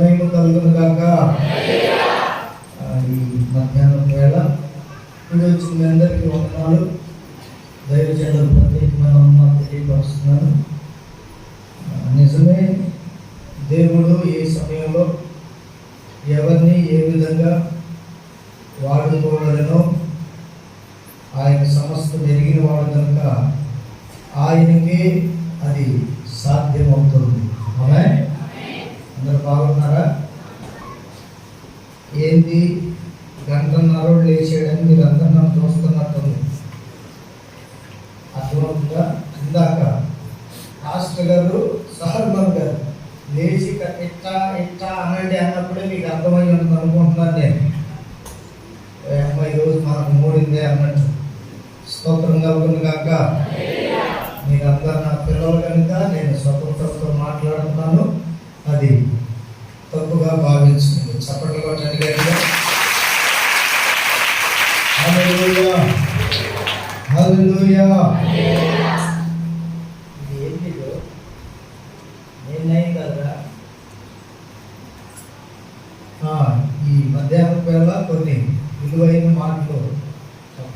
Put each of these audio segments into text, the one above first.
మహిమ కలుగును గాక. ఈ మధ్యాహ్నం వేళ ఇప్పుడు వచ్చిన మీ అందరికీ వందనాలు. దైవజనులు ప్రత్యేకమైన వందనాలు తెలియపరుస్తున్నాను. నిజమే, దేవుడు ఏ సమయంలో ఎవరిని ఏ విధంగా వాడుకోవాలనో ఆయన సమస్తం ఎరిగిన వాడు కనుక ఆయనకి అది సాధ్యమవుతుంది. ఆమేన్. అందరూ బాగున్నారా? ఏంది గంటన్నర లేచేయడానికి మీరు అందరూ నన్ను చూస్తున్నట్టుంది. అర్థమవుతుందా? ఇందాక మాస్టర్ గారు సహర్మన్ గారు లేచి ఇట్టా ఇట్టా అనండి అన్నప్పుడే మీకు అర్థమై ఉంటుంది అనుకుంటున్నాను నేను. ఈరోజు మనకు మూడిందే అన్నట్టు. స్తోత్రం కలుగును గాక. మీరందరూ నా పిల్లలు కనుక నేను స్వతంత్రంతో మాట్లాడుతున్నాను. అది తప్పుగా భావించింది. చప్పట్లు కొట్టండి గట్టిగా. హల్లెలూయా, హల్లెలూయా. ఇది ఏంటి? నేనైం కదా. ఈ మధ్యాహ్నం వేళ కొన్ని విలువైన మాటలు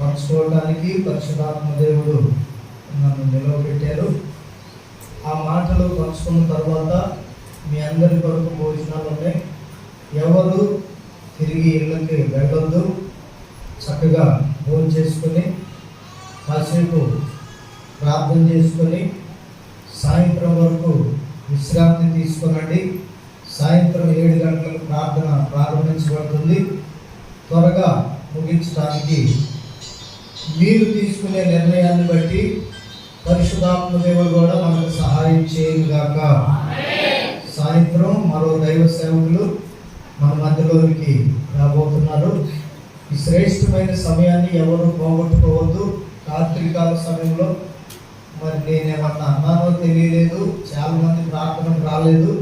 పంచుకోవడానికి పరిశుద్ధాత్మ దేవుడు నన్ను నిలవబెట్టారు. ఆ మాటలు పంచుకున్న తర్వాత మీ అందరి కొరకు భోజనాలు ఉన్నాయి. ఎవరు తిరిగి ఇళ్ళకి వెళ్ళొద్దు. చక్కగా భోజనం చేసుకొని కాసేపు ప్రార్థన చేసుకొని సాయంత్రం వరకు విశ్రాంతి తీసుకునండి. సాయంత్రం 7 గంటలకు ప్రార్థన ప్రారంభించబడుతుంది. త్వరగా ముగించడానికి మీరు తీసుకునే నిర్ణయాన్ని బట్టి పరిశుద్ధాత్మ దేవుడు కూడా మనకు సహాయం చేయనుగాక. సాయంత్రం మరో దైవ సేవకులు మన మధ్యలోనికి రాబోతున్నారు. ఈ శ్రేష్టమైన సమయాన్ని ఎవరు పోగొట్టుకోవద్దు. రాత్రికాల సమయంలో మరి నేనేమన్నా అన్నానో తెలియలేదు, చాలా మంది ప్రార్థనకు రాలేదు.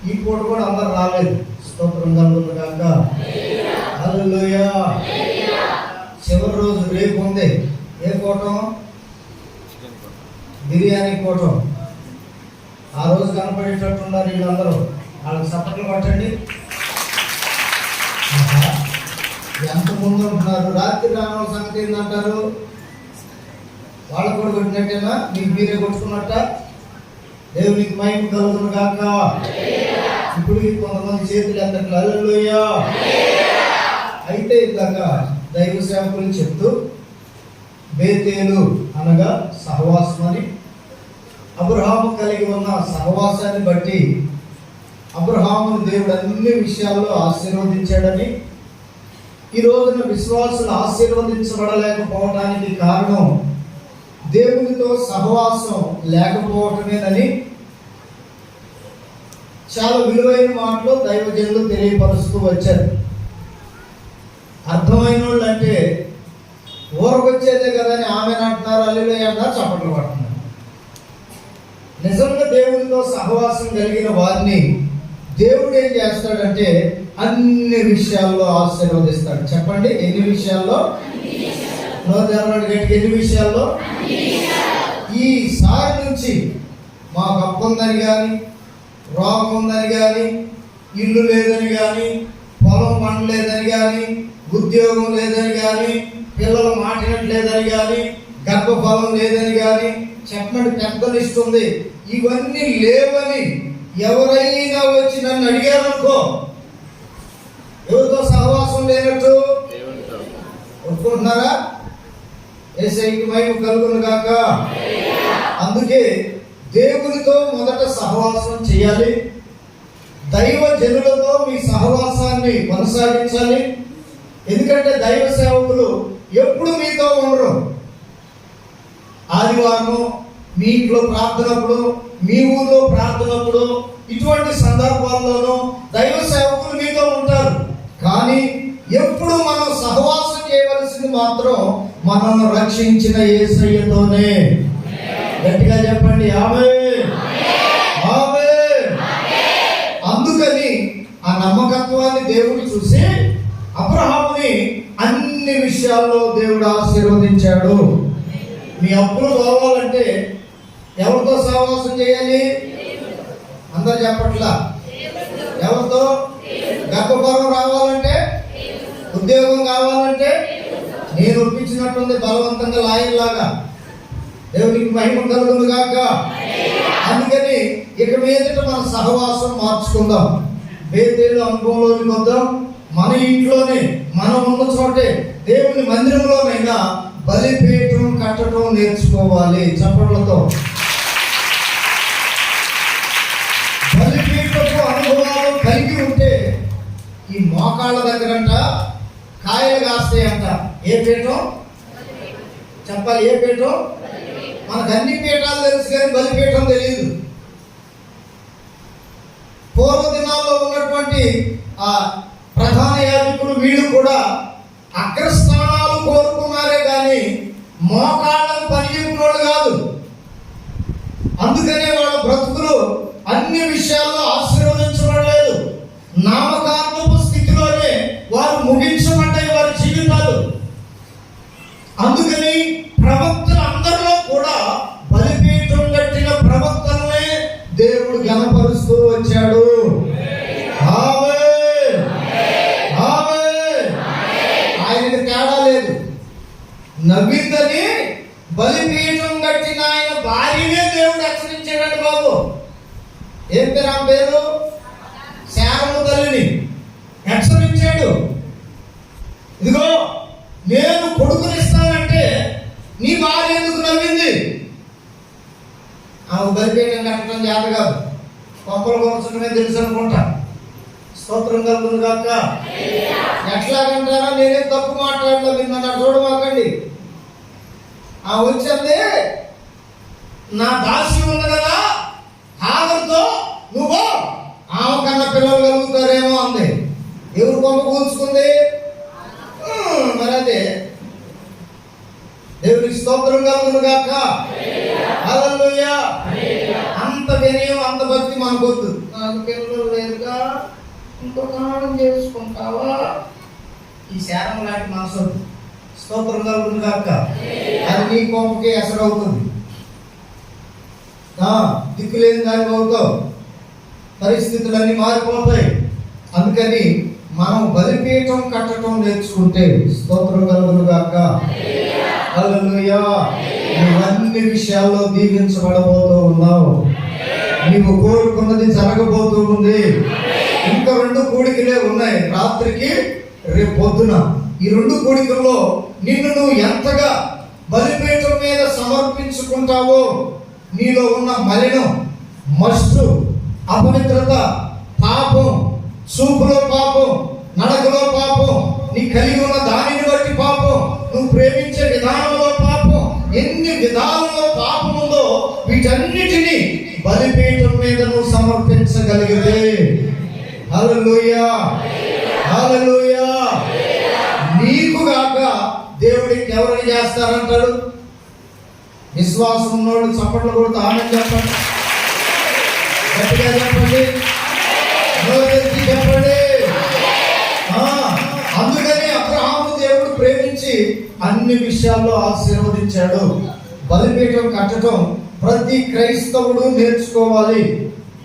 ఈ పూట కూడా అందరు రాలేదు. స్తోత్రం కలుగును గాక. హల్లెలూయా. చివరి రోజు రేపు ఉంది. ఏ కూటం? బిర్యానీ కూటం. ఆ రోజు కనపడేటట్టున్నారు వీళ్ళందరూ. వాళ్ళకి సపట్లు పట్టండి. ఎంత ముందు ఉంటున్నారు. రాత్రి రావడం సంగతి ఏంటంటారు? వాళ్ళకు కూడా కొట్టినట్టేనా? మీకు మీరే కొట్టుకున్నట్ట? దేవునికి మహిమ కలుగును గాక. ఇప్పుడు కొంతమంది చేతులు ఎత్తట్లు. హల్లెలూయా. అయితే ఇందాక దైవ సేవకులు చెప్తూ బేతేలు అనగా సహవాసం అని, అబ్రహాము కలిగి ఉన్న సహవాసాన్ని బట్టి అబ్రహామును దేవుడు అన్ని విషయాల్లో ఆశీర్వదించాడని, ఈ రోజున విశ్వాసులు ఆశీర్వదించబడలేకపోవడానికి కారణం దేవునితో సహవాసం లేకపోవటమేనని చాలా విలువైన మాటలు దైవజనులు తెలియపరుస్తూ వచ్చారు. అర్థమైన వాళ్ళు అంటే ఊరకొచ్చేదే కదా అని ఆమె అంటున్నారు, హల్లెలూయా అంటారు, చప్పట్లు పడుతున్నారు. నిజంగా దేవునితో సహవాసం కలిగిన వారిని దేవుడు ఏం చేస్తాడంటే అన్ని విషయాల్లో ఆశీర్వదిస్తాడు. చెప్పండి, ఎన్ని విషయాల్లో? ఎన్ని విషయాల్లో? ఈసారి నుంచి మాకు అప్పు ఉందని కానీ, రోగం ఉందని కానీ, ఇల్లు లేదని కానీ, పొలం పండలేదని కానీ, ఉద్యోగం లేదని కానీ, పిల్లలు మాటినట్లేదని కానీ, గర్భఫలం లేదని కానీ, చెప్పండి పెద్ద లిస్ట్ ఉంది. ఇవన్నీ లేవని ఎవరైనా వచ్చి నన్ను అడిగారనుకో, ఎవరితో సహవాసం లేనట్టు ఒప్పుకుంటున్నారా? యేసయ్యకి మహిమ కలుగును గాక. అందుకే దేవునితో మొదట సహవాసం చేయాలి. దైవ జనులతో మీ సహవాసాన్ని కొనసాగించాలి. ఎందుకంటే దైవ సేవకులు ఎప్పుడు మీతో ఉండరు. ఆదివారం మీ ఇంట్లో ప్రార్థనప్పుడు, మీ ఊర్లో ప్రార్థనప్పుడు, ఇటువంటి సందర్భాల్లోనూ దైవ సేవకులు మీతో ఉంటారు. కానీ ఎప్పుడు మనం సహవాసం చేయవలసింది మాత్రం మనల్ని రక్షించిన యేసయ్యతోనే. గట్టిగా చెప్పండి ఆమేన్, ఆమేన్. అందుకని ఆ నమ్మకత్వాన్ని దేవుడు చూసి అబ్రహాముని అన్ని విషయాల్లో దేవుడు ఆశీర్వదించాడు. మీ అప్పులు పోవాలంటే ఎవరితో సహవాసం చేయాలి? అందరు చెప్పట్లా? ఎవరితో? గర్భఫలం రావాలంటే, ఉద్యోగం కావాలంటే నేను ఒప్పించినట్టుంది బలవంతంగా లాయర్లాగా. దేవునికి మహిమ కలుగును గాక. అందుకని ఇక మీదట మన సహవాసం మార్చుకుందాం. బేతేలు అనుభవంలోకి వద్దాం. మన ఇంట్లోనే, మనం ఉన్న చోటే, దేవుని మందిరంలోనైనా బలిపీఠం కట్టడం నేర్చుకోవాలి. చప్పట్లతో. బలిపీఠపు అనుభవాలు కలిగి ఉంటే ఈ మోకాళ్ళ దగ్గరంట కాయలు కాస్తాయంట. ఏ పీఠం చెప్పాలి? ఏ పీఠం? మనకు అన్ని పీఠాలు తెలుసు కానీ బలిపీఠం తెలియదు. పూర్వ దినాల్లో ఉన్నటువంటి ఆ ప్రధాన యాజకులు వీళ్ళు కూడా అగ్రస్థానాలు కోరుకున్నారే కానీ మోకాళ్ళను పనిచేసినోళ్ళు కాదు. అందుకనే వాళ్ళ బ్రతుకులు అన్ని విషయాల్లో ఆశీర్వదించబడలేదు. నామకాత్మక స్థితిలోనే వారు ముగించబడ్డాయి వారి జీవితాలు. అందుకని ప్రవక్తలు అందరిలో కూడా బలిపీఠం కట్టిన ప్రవక్తలనే దేవుడు ఘనపరుస్తూ వచ్చాడు. ఆయనకి తేడా లేదు. నవ్విందని బలిపీఠం కట్టిన ఆయన భార్యనే దేవుడు హెచ్చరించాడు. బాబు ఏం పేరు? ఆ పేరు శారము తల్లిని హెచ్చరించాడు. ఇదిగో నేను కొడుకునిస్తానంటే నీ భార్య ఎందుకు నవ్వింది? ఆమె బలిపీఠం కట్టడం చేత కాదు, కొంపలు కొనసడమే తెలుసు అనుకుంటా. స్తోత్రం కలుగును గాక. ఎట్లాగంటారా? నేనేం తప్పు మాట్లాడలేదు, మీరు నన్ను చూడమాకండి. ఆ వచ్చింది నా దాసి ఉంది కదా హాగర్తో, నువ్వు ఆమె కన్నా పిల్లలు కలుగుతారేమో అంది. ఎవరు కొంప కూల్చుకుంది? మరి అదే. దేవునికి స్తోత్రం కలుగును గాక. హల్లెలూయా. అంత వినయం, అంత భక్తి మనకొద్దు. నాకు పిల్లలు లేదుగా, ఇంకో కారణం చేసుకుంటావా? ఈ శారం లాంటి మనసు. స్తోత్రం కలుగును గాక. అది నీ కొంపకి ఎసరవుతుంది. దిక్కులేని దానికి అవుతావు. పరిస్థితులన్నీ మారిపోతాయి. అందుకని మనం బలిపీఠం కట్టడం నేర్చుకుంటే స్తోత్రం కలుగును గాక. హల్లెలూయా. నువ్వు అన్ని విషయాల్లో దీవించబడబోతూ ఉన్నావు. నీవు కోరుకున్నది జరగబోతూ ఉంది. ఇంకా 2 కూడికలే ఉన్నాయి, రాత్రికి రేపు పొద్దున. ఈ 2 కూడికల్లో నిన్ను నువ్వు ఎంతగా బలిపీఠం మీద సమర్పించుకుంటావో, నీలో ఉన్న మలినం, మస్టు, అపవిత్రత, పాపం, చూపులో పాపం, నడకలో పాపం, నీ కలిగి ఉన్న దానిని బట్టి పాపం, నువ్వు ప్రేమించే విధానంలో పాపం, ఎన్ని విధాలలో పాపం ఉందో వీటన్నిటినీ బలిపీఠం మీద నువ్వు సమర్పించగలిగితే, హల్లెలూయా హల్లెలూయా, నీకు కాక దేవుడికి ఎవరిని చేస్తారంటాడు? విశ్వాసం ఉన్నోడు చప్పట్లు కొడుతూ ఆమె చెప్పండి, గట్టిగా చెప్పండి, చెప్పండి. అందుకని అబ్రహాము దేవుడు ప్రేమించి అన్ని విషయాల్లో ఆశీర్వదించాడు. బలిపీఠం కట్టడం ప్రతి క్రైస్తవుడు నేర్చుకోవాలి.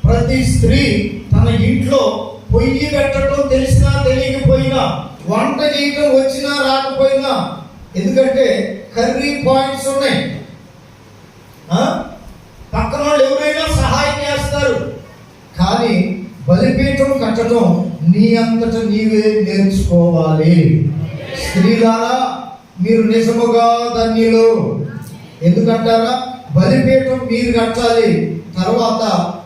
ప్రతి స్త్రీ తన ఇంట్లో పొయ్యి పెట్టడం తెలిసినా తెలియకపోయినా, వంట చేయటం వచ్చినా రాకపోయినా, ఎందుకంటే కర్రీ పాయింట్స్ ఉన్నాయి, పక్కన వాళ్ళు ఎవరైనా సహాయం చేస్తారు. కానీ బలిపీఠం కట్టడం నీ అంతట నీవే నేర్చుకోవాలి. స్త్రీలారా, మీరు నిజముగా ధన్యులు. ఎందుకంటారా? బలిపీఠం మీరు కట్టాలి, తర్వాత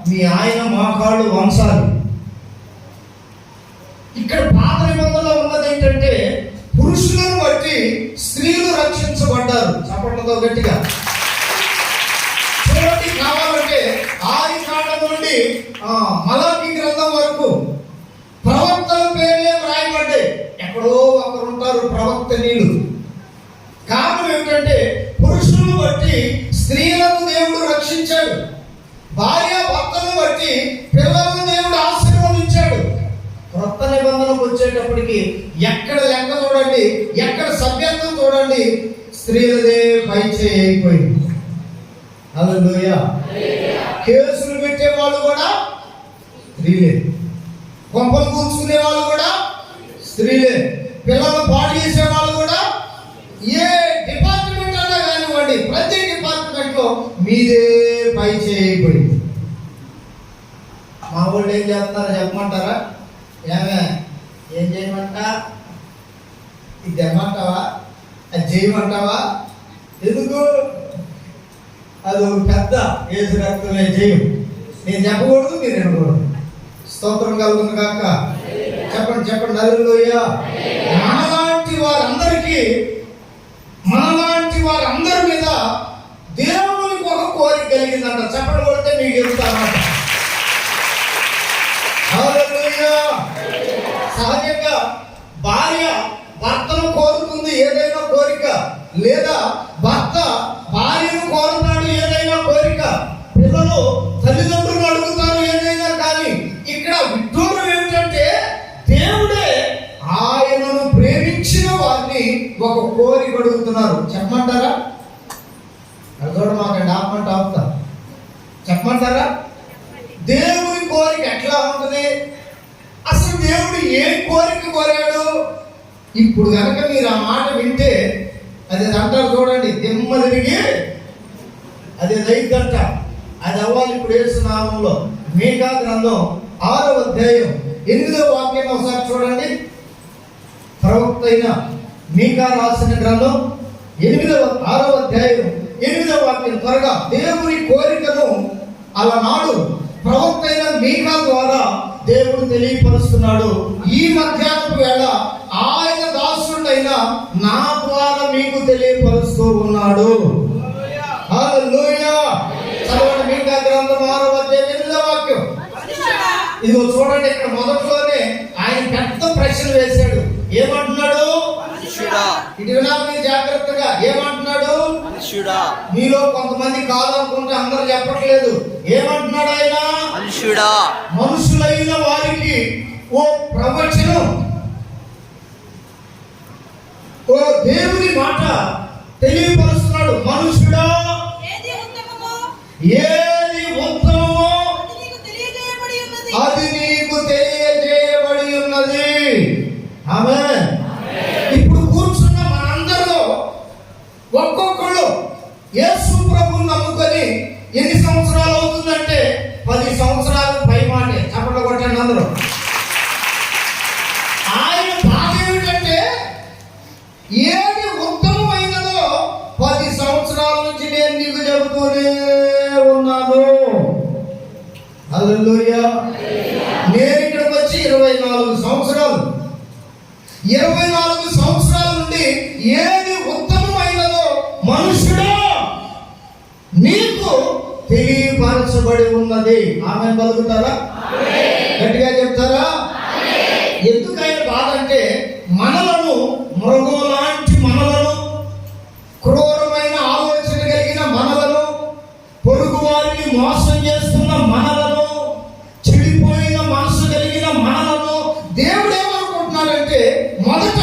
మీ ఆయన మోకాళ్ళు వంచాలి. ఇక్కడ పాత నిబంధనలో ఉన్నది ఏంటంటే, పురుషులను బట్టి స్త్రీలు రక్షించబడ్డారు. చప్పట్లతో గట్టిగా చూడండి. కావాలంటే ఆదికాండం నుండి మలాకి గ్రంథం వరకు ప్రవక్తల పేర్లే రాయబడ్డాయి. ఎక్కడో ఒకరు ఉంటారు ప్రవక్తనీయులు. కారణం ఏమిటంటే, పురుషులను బట్టి స్త్రీలను దేవుడు రక్షించాడు, భార్య భర్తలను బట్టి పిల్లలను దేవుడు ఆశీర్వదించాడు. కొత్త నిబంధనకు వచ్చేటప్పటికి ఎక్కడ లెక్క చూడండి, ఎక్కడ సభ్యత్వం చూడండి, స్త్రీలదే పై చేయి అయిపోయింది. హల్లెలూయా. కేసులు పెట్టే వాళ్ళు కూడా స్త్రీలే. కొంపలు కూర్చుకునే వాళ్ళు కూడా స్త్రీలే. పిల్లలు పాడు చేసే వాళ్ళు కూడా ఏ డిపార్ట్మెంట్ అన్నా కానివ్వండి, ప్రతి డిపార్ట్మెంట్లో మీదే పై చేయబడింది. మా వాళ్ళు ఏం చేస్తారో చెప్పమంటారా? ఏం చేయమంట? ఇది తెమ్మంటావా, అది చేయమంటావా? ఎందుకు? అది ఒక పెద్ద ఏసు రక్తమే జయం. నేను చెప్పకూడదు, మీరు వినకూడదు. స్తోత్రం కలుగును కాక. చెప్పండి చెప్పండి హల్లెలూయా. మనలాంటి వారందరి మీద దేవునికి ఒక కోరిక కలిగిందంట. చెప్పండి కొడితే మీకు చెప్తానమాట. హల్లెలూయా. సహజంగా భార్య భర్తను కోరుతుంది ఏదైనా కోరిక, లేదా భర్త భార్యను కోరుతాడు ఏదైనా కోరిక, పిల్లలు తల్లిదండ్రులు అడుగుతారు ఏదైనా. కానీ ఇక్కడ విడ్డూరం ఏమిటంటే దేవుడే ఆయనను ప్రేమించిన వారిని ఒక కోరిక అడుగుతున్నారు. చెప్పమంటారా? అది చూడ మాకండి, ఆపమంటే ఆపుతా. చెప్పమంటారా? దేవుని కోరిక ఎట్లా ఉంటుంది? అసలు దేవుడు ఏం కోరిక కోరాడు? ఇప్పుడు కనుక మీరు ఆ మాట వింటే అది అంటారు చూడండి, దిమ్మ తిరిగి అది దైద్దంట. అది అవ్వాలి ఇప్పుడు యేసు నామములో. మీకా గ్రంథం 6వ అధ్యాయం 8వ వాక్యం ఒకసారి చూడండి. ప్రవక్త అయిన మీకా రాసిన గ్రంథం 6వ అధ్యాయం 8వ వాక్యం. త్వరగా దేవుని కోరికను అలనాడు ప్రవక్త అయిన మీకా ద్వారా దేవుడు తెలియపరుస్తున్నాడు. ఈ మధ్యాహ్నపు వేళ ఆయన దాసుడైన నా ద్వారా మీకు తెలియపరుస్తూ ఉన్నాడు. హల్లెలూయా. చదవండి మీకా గ్రంథం 6వ అధ్యాయం 8వ వాక్యం. ఇదిగో చూడండి, ఇక్కడ మొదట్లోనే ఆయన పెద్ద ప్రశ్న వేశాడు. ఏమంటున్నాడు? ఇటు వినాలి జాగ్రత్తగా. ఏమంటున్నాడు? మీలో కొంతమంది కాదనుకుంటే అందరూ చెప్పట్లేదు. ఏమంటున్నాడు ఆయన? మనుషులైన వారికి ఓ ప్రవచనం, ఓ దేవుని మాట తెలియపరుస్తున్నాడు. మనుషుడా, ఏది ఉత్తమమో అది నీకు తెలియజేయబడి ఉన్నది. ఆమేన్. ఇప్పుడు కూర్చున్న మనందరిలో ఒక్కొక్కళ్ళు యేసు ప్రభువుని నమ్ముకొని ఎన్ని సంవత్సరాలు అవుతుందంటే 10 సంవత్సరాలు పై మాటే. చప్పట్లు కొట్టండి అందరూ. ఆయన బాధ ఏమిటంటే ఏది ఉత్తమమైనదో 10 సంవత్సరాల నుంచి నేను నీకు చెబుతూనే ఉన్నాను. హల్లెలూయా. నేను ఇక్కడికి వచ్చి 24 సంవత్సరాలు, 24 సంవత్సరాల నుండి ఏది ఉత్తమమైనదో మనుషుడా నీకు తెలియపరచబడి ఉన్నది. ఆమె పలుకుతారా? గట్టిగా చెప్తారా? ఎందుకైనా బాధ అంటే మనలను, మృగం లాంటి మనలను, క్రూరమైన ఆలోచన కలిగిన మనలను, పొరుగు వారిని మోసం చేస్తున్న మనలను, చెడిపోయిన మనసు కలిగిన మనలను దేవుడు ఏమనుకుంటున్నాడంటే మొదట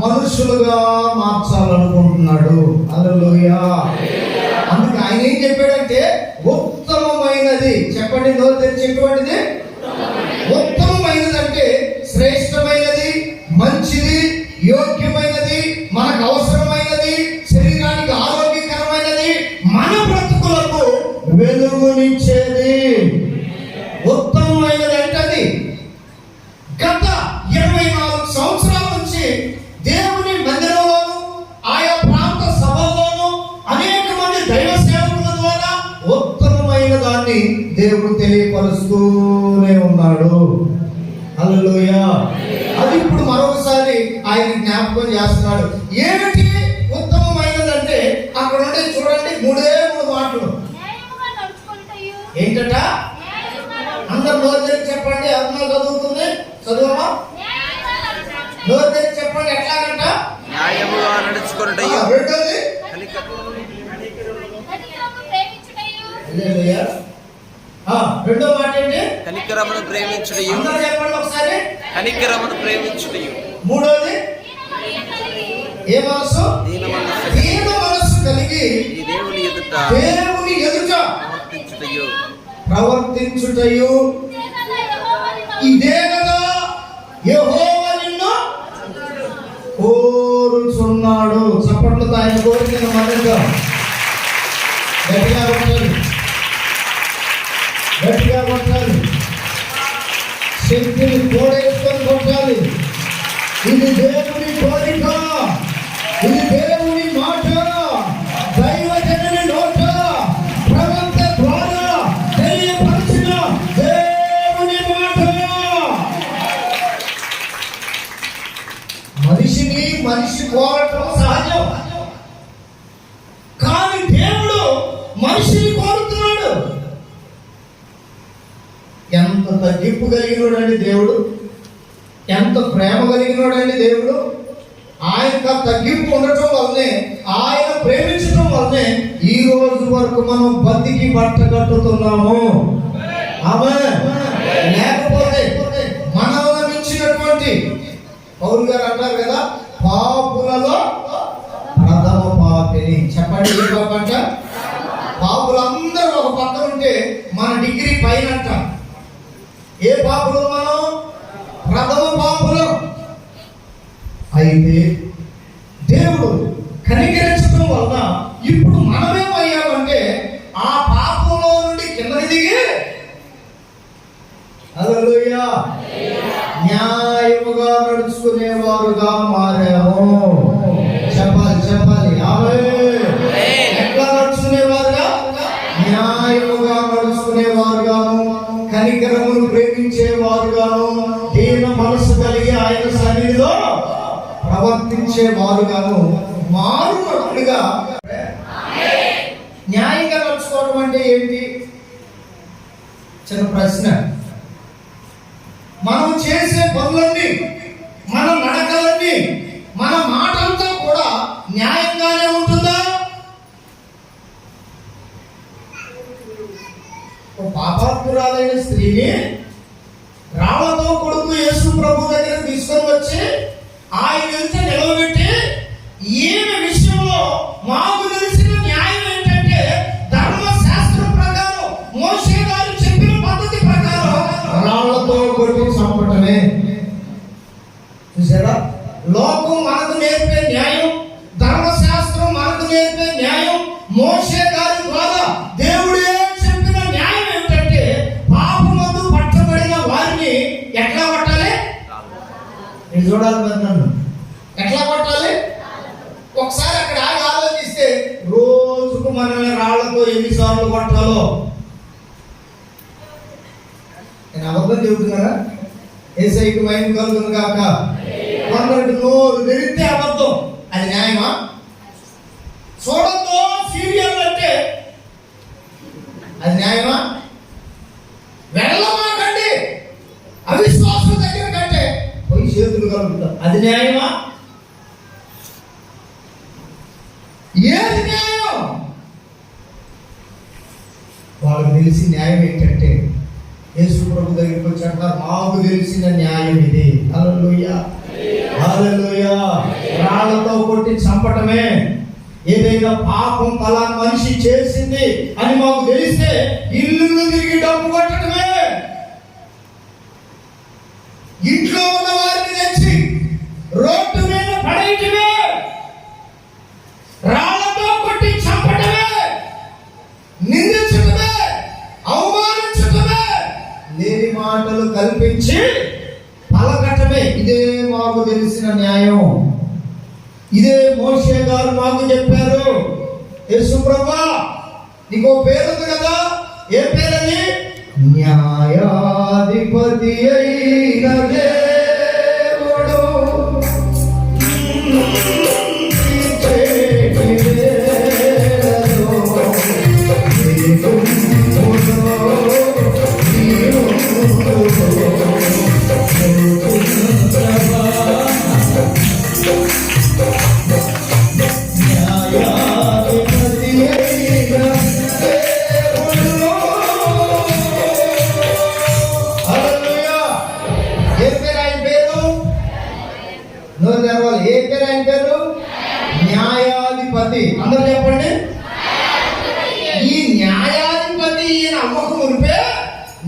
మనుషులుగా మార్చాలనుకుంటున్నాడు. హల్లెలూయా. అందుకే ఆయన ఏం చెప్పాడంటే ఉత్తమమైనది. చెప్పండి, నోరు తెరిచి చెప్పేవాడిది. ఉత్తమమైనది అంటే శ్రేష్టమైనది, మంచిది, యోగ్యమైనది, మనకు అవసరమైనది, శరీరానికి ఆరోగ్యకరమైనది, మన బ్రతుకులకు వెలుగునిచ్చేది. ఉత్తమమైనది అంటే అది. గత 24 సంవత్సరాల నుంచి దేవుని మందిరంలోను, ఆయా ప్రాంత సభల్లోనూ అనేక మంది దైవ సేవకుల ద్వారా ఉత్తమమైన దాన్ని దేవుడు తెలియపరుస్తూనే ఉన్నాడు. హల్లెలూయా. అది ఇప్పుడు మరొకసారి ఆయన జ్ఞాపకం చేస్తున్నాడు. ఏమిటి ఉత్తమమైనదంటే అక్కడ ఉండే చూడండి 3 మాటలు. ఏంటట? అందరు నోరు తెరిచి చెప్పండి. అర్థం చదువుతుంది, చదువమా? నోరు తెరిచి చెప్పండి. ఎట్లాగంట? న్యాయముగా నడుచుకొనుటయు. రెండోది రెండో మాట ఏంటి? కనికరమును ప్రేమించుటయు. అందరూ చెప్పండి ఒకసారి. కనికరమును ప్రేమించుటయు. మూడోది ఏ మనసు? దీన మనసు కలిగి దేవుని ఎదుట ప్రవర్తించుటయు. ఇదే కదా యెహోవా నిన్ను కోరుచున్నాడు. చప్పట్లతో ఆయన కోరిక మద్దతుగా గట్టిగా కొట్టాలి, గట్టిగా కొట్టాలి, శక్తిని కోడేసుకొని కొట్టాలి. ఇది దేవుని కోరిక, ఇది దేవుని మాట, దైవజనుని నోట ప్రవక్త ద్వారా తెలియపరిచిన దేవుని మాట. మనిషి కోరటం సహజం, కానీ దేవుడు మనిషిని కోరుతున్నాడు. ఎంత తగ్గింపు కలిగినోడండి దేవుడు, ఎంత ప్రేమ కలిగినోడండి దేవుడు. ఆయన తగ్గింపు ఉండటం వల్లనే, ఆయన ప్రేమించడం వల్లనే ఈ రోజు వరకు మనం బతికి బట్ట కట్టుతున్నాము. ఆమేన్. లేకపోతే మనల్ని మించినటువంటి పౌలు గారు అంటారు కదా, పాపులలో ప్రథమ పాపిని. చెప్పండి, ఏ పాప అంట? పాపులందరూ ఒక పక్కన ఉంటే మన డిగ్రీ పైన అంట. ఏ పాపులు మనం? ప్రథమ పాపులు. అయితే దేవుడు కనికరించడం వలన ఇప్పుడు మనమేమయ్యామంటే ఆ పాపంలో నుండి కిందకి దిగి హల్లెలూయా న్యాయముగా నడుచుకునేవారుగా మారాము. చెప్పాలి ఆమేన్. ఎట్లా నడుచుకునేవారుగా? న్యాయముగా నడుచుకునేవారుగాను, కనికరమును ప్రేమించేవారుగాను, దీన మనసు కలిగి ఆయన సన్నిధిలో ప్రవర్తించేవారుగాను మారునట్లుగా. న్యాయంగా నడుచుకోవడం అంటే ఏంటి? చిన్న ప్రశ్న. మనం చేసే పనులన్నీ, మన నడకలన్నీ, మన మాటలతో కూడా న్యాయంగానే ఉంటుందా? పాపాత్మురాలైన స్త్రీని రాళ్లతో కొడుకు యేసు ప్రభు దగ్గర తీసుకొని వచ్చి ఆయన ఎదుట నిలవబెట్టి, ఈమె విషయంలో మాకు తెలిసిన న్యాయం ఏంటంటే ధర్మశాస్త్రం ప్రకారం, మోషే గారు చెప్పిన పద్ధతి ప్రకారం రాళ్లతో కొట్టి చంపటమే. చూసారా? లోకం మనకు నేర్పే న్యాయం, ధర్మశాస్త్రం మనకు నేర్పే న్యాయం, మోషే గారి ద్వారా దేవుడే చెప్పిన న్యాయం ఏంటంటే పాపమందు పట్టబడిన వారిని ఎట్లా కొట్టాలి? ఇది చూడాలి మరి, నన్ను ఎట్లా కొట్టాలి? ఒకసారి అక్కడ ఆగి ఆలోచిస్తే రోజుకు మనల్ని రాళ్లతో ఎన్నిసార్లు కొట్టాలో. నేను అబద్ధం చెబుతున్నారా? యేసయ్యకు మహిమ కలుగును గాక. కొందరికి నోరు తెరిస్తే అబద్ధం, అది న్యాయమా? చూడద్దు సీరియల్ అంటే అది న్యాయమా? వెళ్ళమాకండి అవిశ్వాసం దగ్గర కంటే పోయి చేతులు కలుగుతాం, అది న్యాయమా? ఏది న్యాయం? వాళ్ళకి తెలిసి న్యాయం ఏంటంటే యేసు ప్రభు దగ్గరికి వచ్చి అంటారు, మాకు తెలిసిన న్యాయం ఇది. హల్లెలూయా హల్లెలూయా. రాళ్లతో కొట్టి చంపటమే. ఏదైనా పాపం ఫలానా మనిషి చేసింది అని మాకు తెలిస్తే ఇల్లు తిరిగి డబ్బు కొట్టడమే. ఇంట్లో ఉన్న వారిని తెచ్చి రోడ్డు మీద పడేయటమే. రాళ్లతో కొట్టి చంపటమే, నిందించటమే, అవమానించటమే, లేని మాటలు కల్పించి పలకటమే. ఇదే మాకు తెలిసిన న్యాయం. ఇదే మోషే గారు మాకు చెప్పారు. యేసు ప్రభువా, నీకో పేరు ఉంది కదా, ఏ పేరని? న్యాయాధిపతి అయిన దేవుడు. ఏ పేరు ఆయన పేరు? న్యాయాధిపతి. అందరూ చెప్పండి. ఈ న్యాయాధిపతి ఈయన అమ్మకు మునిపే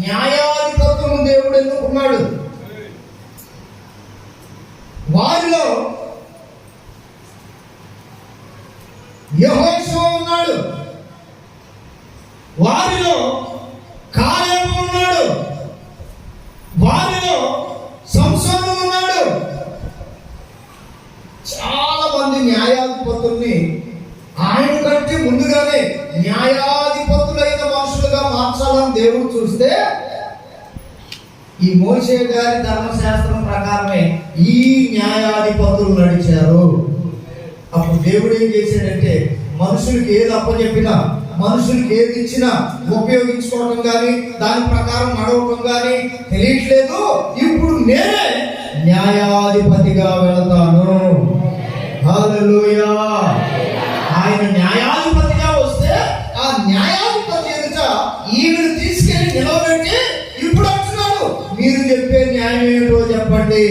న్యాయాధిపతులను దేవుడు ఎన్నుకున్నాడు. వారిలో యెహోషువ ఉన్నాడు, వారిలో కాలేబు ఉన్నాడు, వారిలో సంసోను ఉన్నాడు. చాలా మంది న్యాయాధిపతుల్ని ఆయన కంటే ముందుగానే న్యాయాధిపతులైన మనుషులుగా మార్చాలని దేవుడు చూస్తే, ఈ మోషే గారి ధర్మశాస్త్రం ప్రకారమే ఈ న్యాయాధిపతులు నడిచారు. అప్పుడు దేవుడు ఏం చేశాడంటే, మనుషులకి ఏది అప్పచెప్పినా, మనుషులకి ఏది ఇచ్చినా ఉపయోగించుకోవడం కానీ దాని ప్రకారం నడవటం కానీ తెలియట్లేదు. ఇప్పుడు నేనే న్యాయాధిపతిగా వెళతాను. హల్లెలూయా. ఆయన న్యాయాధిపతిగా వస్తే ఆ న్యాయాధిపతి ఎదుట ఈయనను తీసుకెళ్లి నిలబెట్టి ఇప్పుడు అంటున్నాడు, మీరు చెప్పే న్యాయం ఏమిటో చెప్పండి.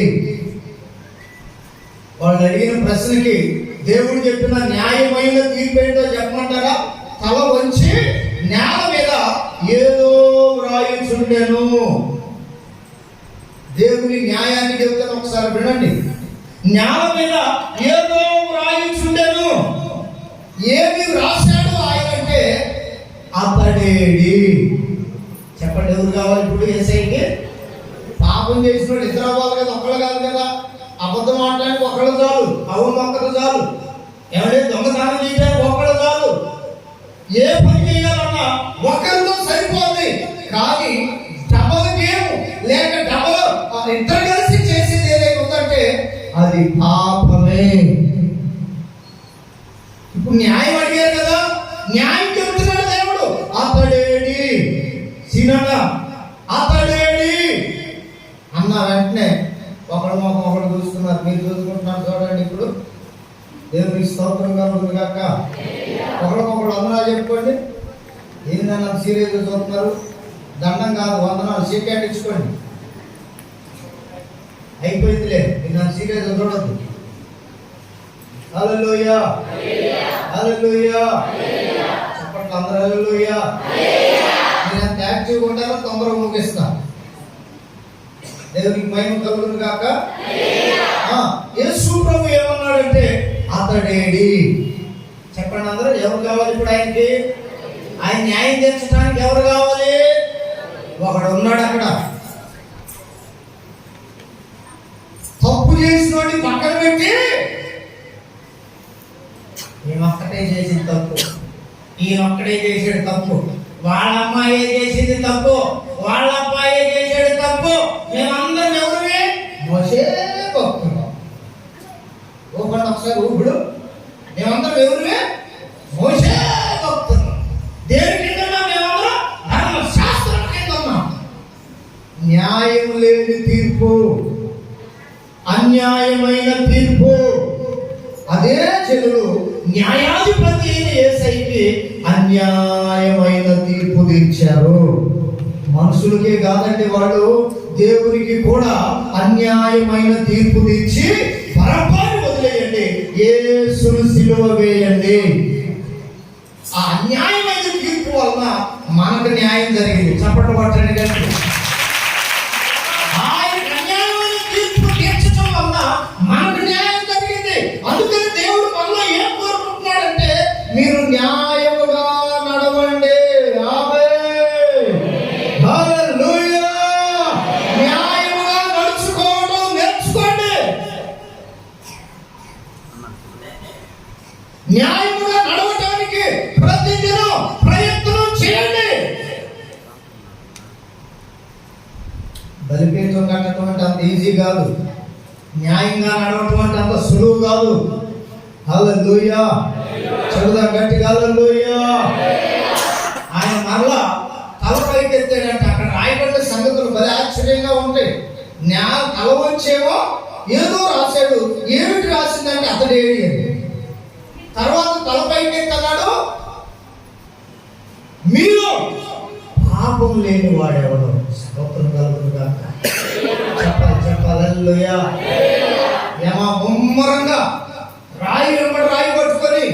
వాళ్ళు అడిగిన ప్రశ్నకి దేవుడు చెప్పిన న్యాయమైన తీర్పు ఏంటో చెప్పమంటారా? తల వంచి నేల మీద ఏదో వ్రాయించుండెను. దేవుని న్యాయాన్ని చెబుతాను, ఒకసారి వినండి. నేల మీద ఏదో వ్రాయించుండెను. ఏమి రాశాడు ఆయన అంటే, అతడేడి. చెప్పండి, ఎవరు కావాలి ఇప్పుడు యేసయ్యకి? పాపం చేసినోడు ఇద్దరు అవ్వాలి కదా, ఒక్కళ్ళు కాదు కదా. అబద్ధం మాట్లాడానికి ఒకళ్ళు చాలు, అవును ఒక్కరు చాలు. ఎవడే దొంగతనం చేయడానికి ఒక్కళ్ళు చాలు. ఏ పని చేయాలన్నా ఒకరితో సరిపోతుంది. కానీ డబల్ గేమ్ లేక డబల్ ఇద్దరు కలిసి చేసేది ఏదైనా ఉందంటే అది పాపమే. ఇప్పుడు న్యాయం అడిగారు కదా, న్యాయం చెబుతున్నాడు దేవుడు. అతడేడి సినన, అతడేడి అన్న వెంటనే ఒకడు మొక్క ఒకడు చూస్తున్నారు. మీరు చూసుకుంటున్నారు చూడండి. ఇప్పుడు దేవునికి స్తోత్రంగా ఉంటుంది కాక ఒకరికొకడు వందనాలు చెప్పుకోండి. ఏందన్నా సీరియస్గా చూస్తున్నారు? దండం కాదు, వందనాలు. షేక్ హ్యాండ్ ఇచ్చుకోండి. అయిపోయిందిలే, మీరు నన్ను సీరియస్గా చూడద్దు. హల్లెలూయా, హల్లెలూయా. చెప్పండి అందరూ హల్లెలూయా. మీరు ఎంత యాక్టివ్గా ఉంటారో తొందరగా ముగిస్తా. దేవునికి మహిమ కలుగును గాక. యేసు ప్రభు ఏమన్నాడంటే, అతడేడి. చెప్పండి అందరూ, ఎవరు కావాలి ఇప్పుడు ఆయనకి? ఆయన న్యాయం తీర్చడానికి ఎవరు కావాలి? ఒకడు ఉన్నాడు అక్కడ. తప్పు చేసినోడిని పక్కన పెట్టి, ఈయనొక్కటే చేసింది తప్పు, ఈయనొక్కడే చేసాడు తప్పు, వాళ్ళ అమ్మాయే చేసింది తప్పు, వాళ్ళ అబ్బాయే చేసాడు తప్పు, మేమందరం ఎవరివి? మోషే భక్తులు. ఊపండి ఒకసారి, ఊపుడు. మేమందరం ఎవరివి? మోషే భక్తులు. దేని కింద మేమందరం? ధర్మశాస్త్రం కింద ఉన్నాం. న్యాయం లేని తీర్పు, అన్యాయమైన తీర్పు. అదే జనులు న్యాయాధిపతి అయిన యేసయ్యకి అన్యాయమైన తీర్పు తీర్చారు. మనుషులకే కాదండి, వాళ్ళు దేవునికి కూడా అన్యాయమైన తీర్పు తీర్చి బరబ్బను వదిలేయండి, యేసును సిలువ వేయండి. ఆ అన్యాయమైన తీర్పు వలన మనకు న్యాయం జరిగింది. చప్పట్లు పట్టండి కానీ. ఆయన అన్యాయమైన తీర్పు తీర్చడం వలన మనకు న్యాయం జరిగింది. అందుకని దేవుడు మనలో ఏం కోరుకుంటున్నాడంటే, మీరు న్యాయముగా నడవండి. ఆమేన్, హల్లెలూయా. న్యాయముగా నడుచుకోవడం నేర్చుకోండి. న్యాయముగా నడవడానికి ప్రతిదినం ప్రయత్నం చేయండి. బలిపీఠం కట్టడం అంటే అంత ఈజీ కాదు, న్యాయంగా నడవటం అంటే అంత సులువు కాదు. హల్లెలూయా. చెబుదాం గట్టిగా హల్లెలూయా. ఆయన మరలా తలపైకి ఎత్తాడంటే అక్కడ రాయబడ్డ సంగతులు భలే ఆశ్చర్యంగా ఉంటాయి. తల వచ్చేమో ఏదో రాశాడు, ఏమిటి రాసిందంటే అతడేడి అని. తర్వాత తలపైకి ఎత్తన్నాడు, మీలో పాపం లేని వాడెవడో. స్తోత్రం కలుగును గాక. చెప్పాలి చెప్పాలి హల్లెలూయా. ఏమా ముమ్మరంగా రాయి వెంబడి రాయి పట్టుకొని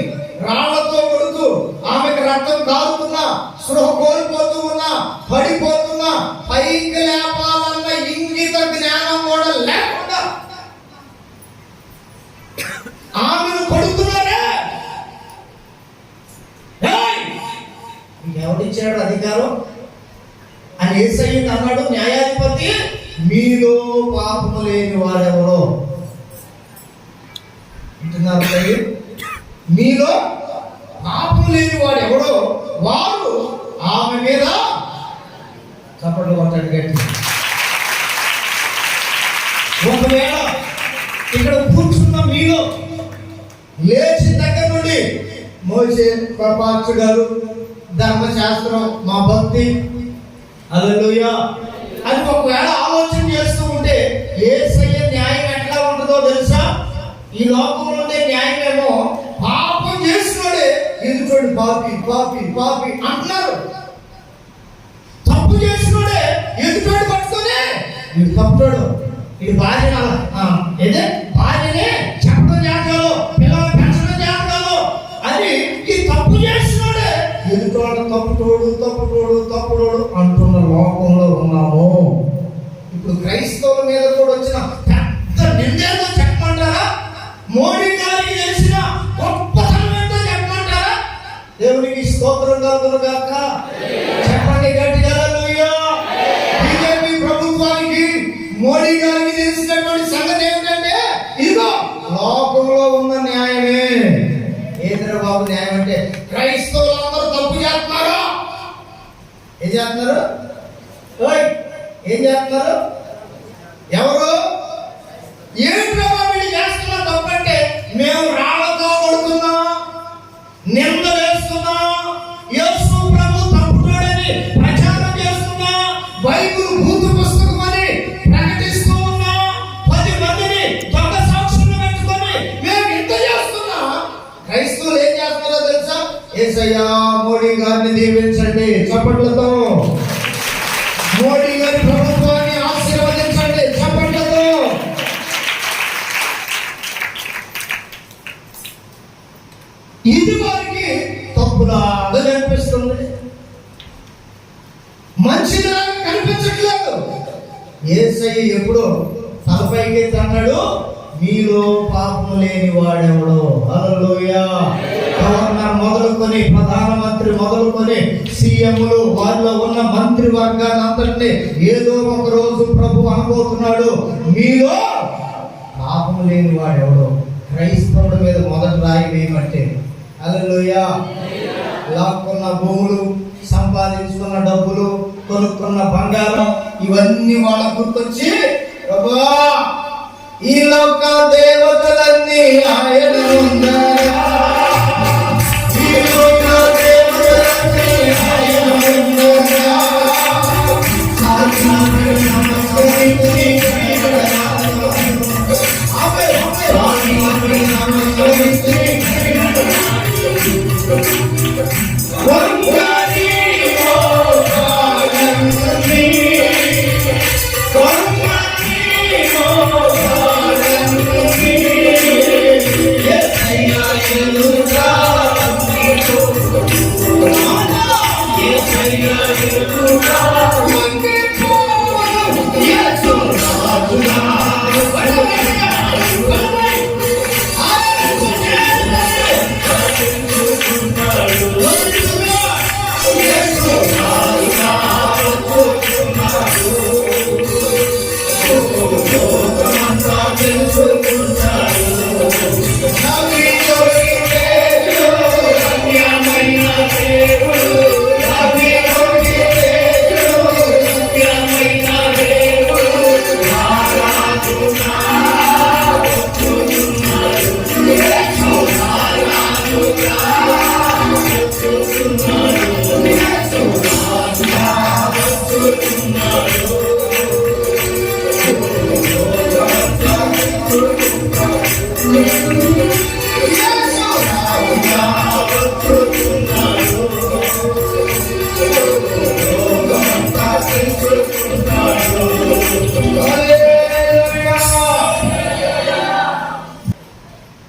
రాళ్లతో కొడుతూ ఆమెకు రక్తం కారుతున్నా, స్పృహ కోల్పోతూ ఉన్నా, పడిపోతున్నా, పైకి లేపాలన్న ఇంగిత జ్ఞానం కూడా లేకుండా ఎవరిచ్చాడు అధికారం అని యేసయ్య అన్నాడు. న్యాయాధిపతి మీలో పాపము లేని వాడెవరో అంటున్నారు. మీలో పాపము లేని వాడు ఎవడో వారు ఆమె మీద చప్పట్లు కొట్టాడు గట్టి. ఒకవేళ ఇక్కడ కూర్చున్న మీలో లేచి దగ్గర నుండి మోసే పాస్టర్ గారు ధర్మశాస్త్రం మా భక్తి హల్లెలూయా అది ఒకవేళ ఆలోచన చేస్తూ ఉంటే యేసయ్య న్యాయం ఎట్లా ఉంటుందో తెలుసా? ఈ లోకంలో ఉండే న్యాయం ఏమో పాపం చేసినోడే ఎదుటోడు పాపి పాపి పాపి అంటున్నారు. తప్పు చేసినోడే ఎదుటోడు పట్టుకునే ఇది తప్పుతాడు, ఇది భార్య ఏదే భార్యనే చెప్పడం చేస్తాడు, పిల్లలు పెంచడం చేస్తాడు అని ఈ తప్పు చేసినోడే ఎదుటోడు తప్పుతోడు తప్పుతోడు తప్పుతోడు అంటున్న లోకంలో ఉన్నాము. ఇప్పుడు క్రైస్తవుల మీద కూడా వచ్చిన పెద్ద నిందేదో చెప్పమంటారా? మోడీ గారికి తెలిసిన గొప్పతనం ఏంటో చెప్పమంటారా? దేవునికి స్తోత్రం కలుగును గాక. చెప్పండి గట్టిగా హల్లెలూయా. బీజేపీ ప్రభుత్వానికి మోడీ గారికి తెలిసినటువంటి సంగతి ఏమిటంటే ఇదిగో లోకంలో ఉన్న న్యాయమే. ఏంటంటే బాబు న్యాయం అంటే క్రైస్తవులు అందరూ తప్పు చేస్తున్నారు. ఏం చేస్తున్నారు? ఏం చేస్తున్నారు? ఎవరు? ఏంటో వీళ్ళు చేస్తున్నా తప్పంటే మేము రాళ్ళతో కొడుతున్నా, నింద వేస్తున్నా, యేసు ప్రభు తప్పుడని ప్రచారం చేస్తున్నా, బైబిల్ భూత పుస్తకం అని ప్రకటిస్తూ ఉన్నా, 10 మందిని దొంగ సాక్షులు పెట్టుకొని మేము ఇంత చేస్తున్నా. క్రైస్తవులు ఏం చేస్తున్నారో తెలుసా? యేసయ్యా మోడీ గారిని దీవించండి చప్పట్లతో, మోడీ గారి ప్రభుత్వాన్ని ఆశీర్వదించండి చప్పట్లతో. ఇది వారికి తప్పులాగా కనిపిస్తుంది, మంచిలాగా కనిపించట్లేదు. యేసయ్య ఎప్పుడో తలపైకి అన్నాడు మీలో పాపము లేని వాడెవడో. హల్లెలూయా. గవర్నర్ మొదలుకొని ప్రధానమంత్రి మొదలుకొని సీఎంలు వారిలో ఉన్న మంత్రి వర్గాన్ని అంతటినీ ఏదో ఒక రోజు ప్రభు అనుకోతున్నాడు మీలో పాపము లేని వాడెవడో. క్రైస్తవుడి మీద మొదటి రాయి వేయమంటే హల్లెలూయా. లాక్కున్న భూములు, సంపాదించుకున్న డబ్బులు, కొనుక్కున్న బంగారం ఇవన్నీ వాళ్ళ గుర్తొచ్చి ప్రభువా ఈ లోక దేవతలన్నీ ఆయన ఉన్నారా, ఈ లోక దేవతలన్నీ ఆయన ఉన్నారా,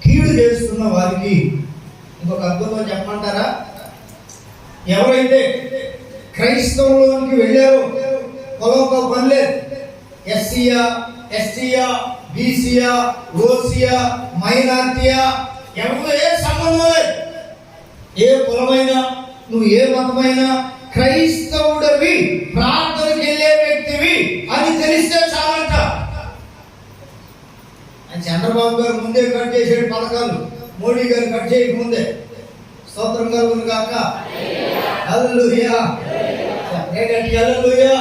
కీడు చేస్తున్న వారికి ఇంకొక అద్భుతం చెప్పమంటారా? ఎవరైతే క్రైస్తవంలోనికి వెళ్ళారో పొలంతో పనిలేదు, ఎస్సీయా, ఎస్టీయా, బీసీయా, ఓసీయా, మైనార్టీయా, ఎవరు ఏ సంబంధం లేదు, ఏ కులమైనా నువ్వు ఏ మతమైనా క్రైస్తవుడివి, ప్రార్థనకి వెళ్ళే వ్యక్తివి అని తెలిస్తే చాలంట. చంద్రబాబు గారు ముందే కట్ చేసాడు పథకాలు, మోడీ గారు కట్ చేయకముందే. స్తోత్రం కలుగును గాక. హల్లెలూయా. హల్లెలూయా.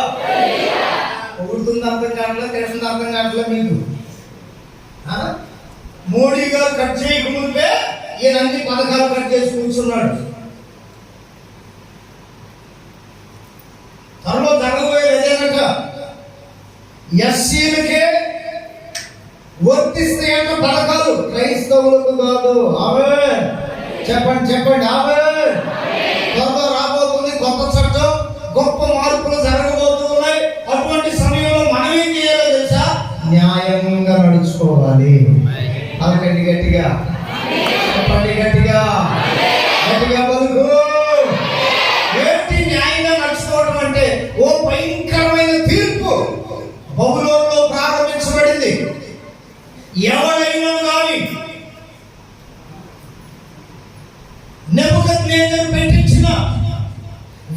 పొగుడుతుంది అర్థం కావట్లేదు, తెలిసింది అర్థం కావట్లేదు మీకు. మోడీ గారు కట్ చేయకముందే ఈయన అన్ని పథకాలు కట్ చేసి కూర్చున్నాడు. త్వరలో జరగబోయేది అదేనట, ఎస్సీలకే వర్తిస్తాయంట పథకాలు, క్రైస్తవులకు కాదు. ఆమేన్ చెప్పండి, చెప్పండి ఆమేన్. త్వరలో రాబోతుంది కొత్త చట్టం, గొప్ప మార్పులు జరగబోతున్నాయి. అటువంటి సమయంలో మనం ఏం చేయాలో తెలుసా? న్యాయంగా నడుచుకోవాలి. పలకండి గట్టిగా, చెప్పండి గట్టిగా, గట్టిగా పలుకు. ఏంటి న్యాయంగా నడుచుకోవడం అంటే? ఓ భయంకరమైన తీర్పు బబులోనులో ప్రారంభించబడింది. ఎవరైనా కానీ నెబుకద్నెజరు పెట్టించిన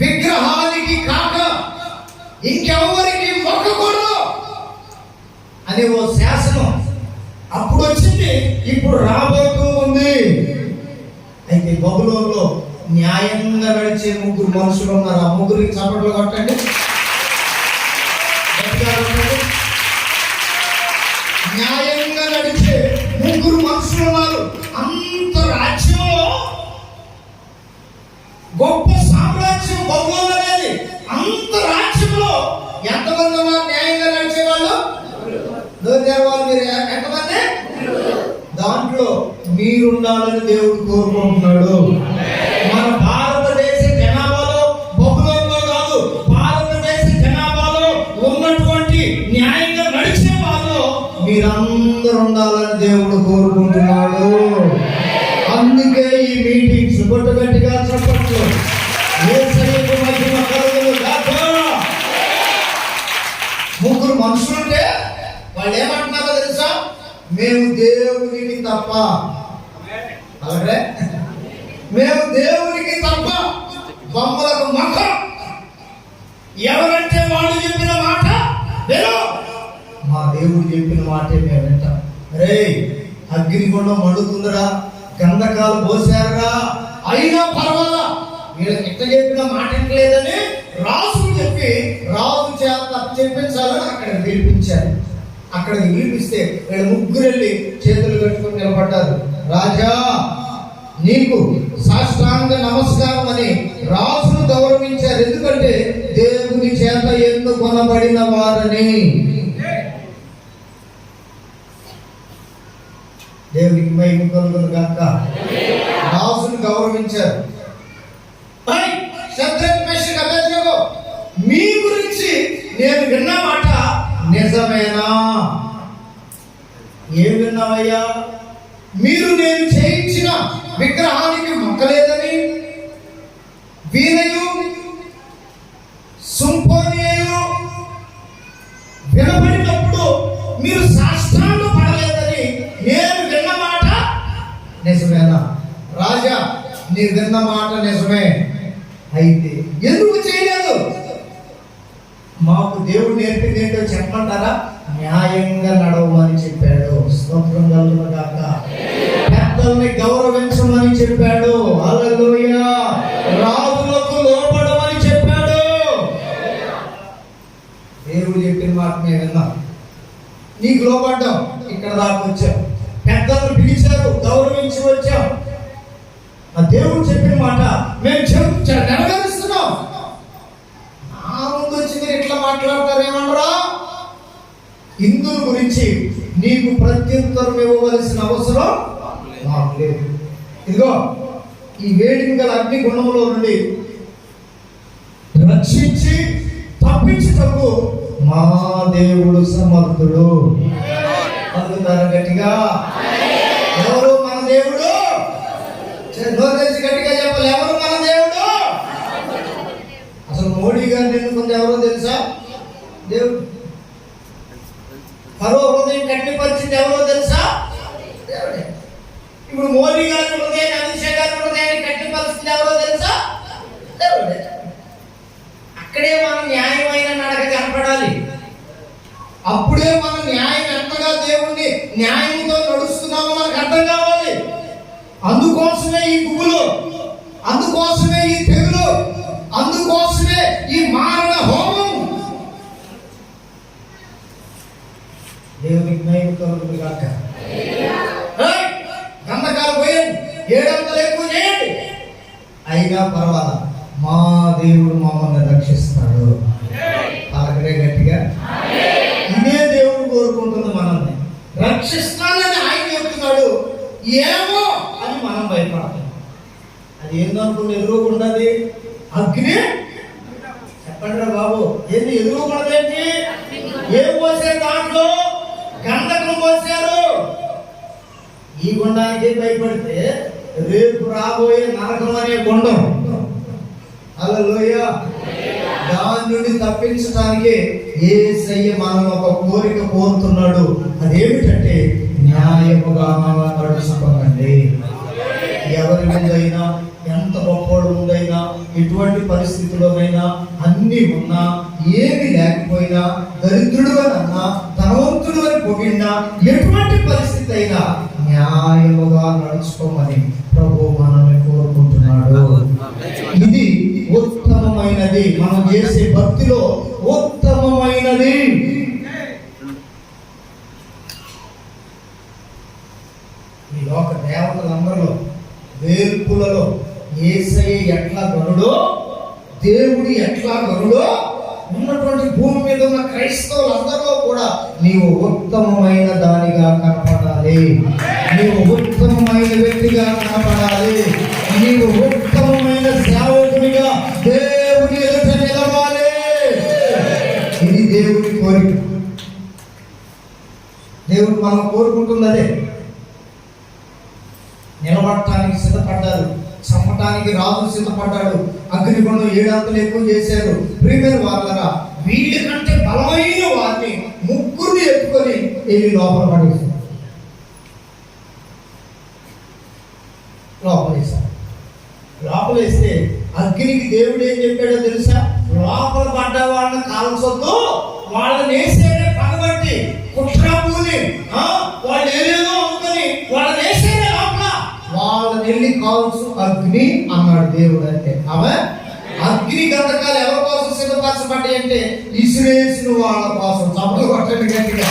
విగ్రహానికి కాక ఇంకెవరికి మొక్కకూడదు అనే ఓ శాసనం అప్పుడు వచ్చింది, ఇప్పుడు రాబోతూ ఉంది. అయితే బబులోనులో న్యాయంగా నడిచే 3 మనుషులు ఉన్నారు. ఆ 3కి చప్పట్లు కొట్టండి. న్యాయంగా నడిచే 3 మనుషులు ఉన్నారు. అంత రాజ్యంలో గొప్ప సామ్రాజ్యం బబులోను అనేది. అంత రాజ్యంలో ఎంతమంది ఉన్నారు న్యాయంగా నడిచే వాళ్ళు? మీరు ఎంతమంది? దాంట్లో మీరుండాలని దేవుడు కోరుకుంటున్నాడు. మన భారతదేశ జనాభాలో, బబులోనులో కాదు, భారతదేశ జనాభాలో ఉన్నటువంటి న్యాయంగా నడిచే వాళ్ళు మీరందరూ ఉండాలని దేవుడు కోరుకుంటున్నాడు. అందుకే ఈ మీటింగ్స్ కొట్టు గట్టిగా చెప్పట్లు. యేసయ్యకు మహిమ కలుగును గాక. 3 మనుషులుంటే వాళ్ళు ఏమంటున్నారో తెలుసా? మేము దేవునికి తప్ప, అలాగే మేము దేవునికి తప్ప బొమ్మలకు మొక్కం. ఎవరంటే వాళ్ళు చెప్పిన మాట విను. మా దేవుడు చెప్పిన మాటే మేము వింటాం. రే అగ్నిగుండం మండుతుందిరా, గంధకాలు పోసారురా, అయినా పర్వాలా వీళ్ళకి ఎట్లా చెప్పిన మాట లేదని రాజు చెప్పి రాజు చేత చెప్పించాలని అక్కడ పిలిపించారు. అక్కడికి పిలిపిస్తే వీళ్ళు 3 వెళ్ళి చేతులు కట్టుకుని నిలబడ్డారు. రాజా నీకు సాష్టాంగ నమస్కారం అని రాజును గౌరవించారు. ఎందుకంటే దేవుని చేత ఎన్నుకొనబడిన వారని. దేవునికి మహిమ కలుగును గాక. రాజును గౌరవించారు. మీ గురించి నేను విన్న మాట నిజమేనా? ఏం విన్నావయ్యా? మీరు నేను చేయించిన విగ్రహానికి మొక్కలేదని, వీణయు సింఫోనియు వినబడినప్పుడు మీరు సాష్టాంగ పడలేదని నేను విన్న మాట నిజమేనా? రాజా నీ విన్న మాట నిజమే, అయితే ఎందుకు చేయలేదు? మాకు దేవుడు నేర్పింది ఏంటో చెప్పమంటారా? న్యాయంగా నడవమని చెప్పాడు. స్తోత్రం కలుగును గాక. పెద్దల్ని గౌరవించమని చెప్పాడు. హల్లెలూయా. రాజులకు లోబడమని చెప్పాడు. దేవుడు చెప్పిన మాట మేము విన్నాం, నీకు లోబడ్డాం, ఇక్కడ దాకా వచ్చాం. పెద్దలను పిలిచారు, గౌరవించి వచ్చాం. ఆ దేవుడు చెప్పిన మాట మేము నెరవేరుస్తున్నాం. నా ముందు వచ్చి మీరు ఇట్లా మాట్లాడతారేమనరా? ఇందు గురించి నీకు ప్రత్యుత్తరం ఇవ్వవలసిన అవసరం నాకు లేదు. ఇదిగో ఈ వేడికి గల అగ్ని గుణంలో నుండి రక్షించి తప్పించుటకు మా దేవుడు సమర్థుడు. అందుతారు గట్టిగా. ఎవరు మన దేవుడు? గట్టిగా చెప్పాలి. ఎవరు మన దేవుడు? అసలు మోడీ గారిని ఎన్నుకుంది ఎవరో తెలుసా? దేవుడు. ఫరో హృదయం కట్టిపరిచింది ఎవరో తెలుసా? దేవుడే. ఇప్పుడు మోడీ గారి హృదయాన్ని, అమిత్ షా గారి హృదయాన్ని కట్టిపరిచింది ఎవరో తెలుసా? ఏర్పడాలి. అప్పుడే మన న్యాయం ఎంతగా దేవుణ్ణి న్యాయంతో నడుస్తున్నామో మనకు అర్థం కావాలి. అందుకోసమే ఈ గుబులు, అందుకోసమే ఈ తెగులు, అందుకోసమే ఈ మారణ హోమం. దేవునికి మహిమ కలుగును గాక. గంధకాలు పోయండి, 700 ఎక్కువ చేయండి, అయినా పర్వాలా, మా దేవుడు మమ్మల్ని రక్షిస్తాడు. పలకరే గట్టిగా. ఇదే దేవుడు కోరుకుంటుంది మనల్ని. రక్షిస్తానని ఆయన చెప్తున్నాడు, ఏమో అని మనం భయపడతాం. అది ఏందనుకుని ఎదురుకున్నది అగ్ని. చెప్పండి రా బాబు, ఏంది ఎదురుకున్నదేంటి? ఏం పోసారు దాంట్లో? గంధకం పోసారు. ఈ గుండానికి భయపడితే రేపు రాబోయే నరకం అనే గుండం, హల్లెలూయా, దాని నుండి తప్పించడానికి యేసయ్య మనం ఒక కోరిక కోరుతున్నాడు. అదేమిటంటే న్యాయముగా నడుచుకోకండి. ఎవరి ముందైనా, ఎంత గొప్పవాడు ముందైనా, ఎటువంటి పరిస్థితుల్లోనైనా, అన్ని ఉన్నా, ఏమి లేకపోయినా, దరిద్రుడు అని అన్నా, ధనవంతుడు అని పొగిడినా, ఎటువంటి పరిస్థితి అయినా న్యాయముగా నడుచుకోమని ప్రభు మనల్ని కోరుకుంటున్నాడు. ఇది ఉత్తమమైనది, మనం చేసే భక్తిలో ఉత్తమమైనది. ఈ లోక దేవతలందరిలో, వేల్పులలో యేసయ్య ఎట్లా గనుడో, దేవుడు ఎట్లా గనుడో, ఉన్నటువంటి భూమి మీద ఉన్న క్రైస్తవులందరిలో కూడా నీవు ఉత్తమమైన దానిగా కనపడాలి. నీవు ఉత్తమమైన వ్యక్తిగా కనపడాలి. నీవు ఉత్తమమైన సేవకునిగా దేవుని ఎదుట నిలవాలి. ఇది దేవుని కోరిక. దేవుడు మనం కోరుకుంటున్నదే. నిలబడటానికి సిద్ధపడ్డారు, చంపటానికి రాజు సిద్ధపడ్డాడు, అగ్నిగుండం 7 ఎక్కువ చేశారు. ప్రియమైన వాళ్ళరా, వీళ్ళ కంటే బలమైన వారిని ముగ్గురిని ఎత్తుకొని వెళ్ళి లోపల పడేశారు. లోపలేస్తే అగ్నికి దేవుడు ఏం చెప్పాడో తెలుసా? లోపల పడ్డ వాళ్ళని కాల్చొద్దు, వాళ్ళని వేసేదే పగబట్టి కుట్రాపుని వాళ్ళు ఏదేదో అనుకుని వాళ్ళని వేసేదే లోపల, వాళ్ళని వెళ్ళి కాల్చు అగ్ని అన్నాడు దేవుడు. అంటే ఆమె అగ్ని గంధకాలు ఎవరి కోసం సిద్ధపరచబడ్డాయి అంటే ఇసిరేసిన వాళ్ళ కోసం. చప్పలు కొట్టండి గట్టిగా.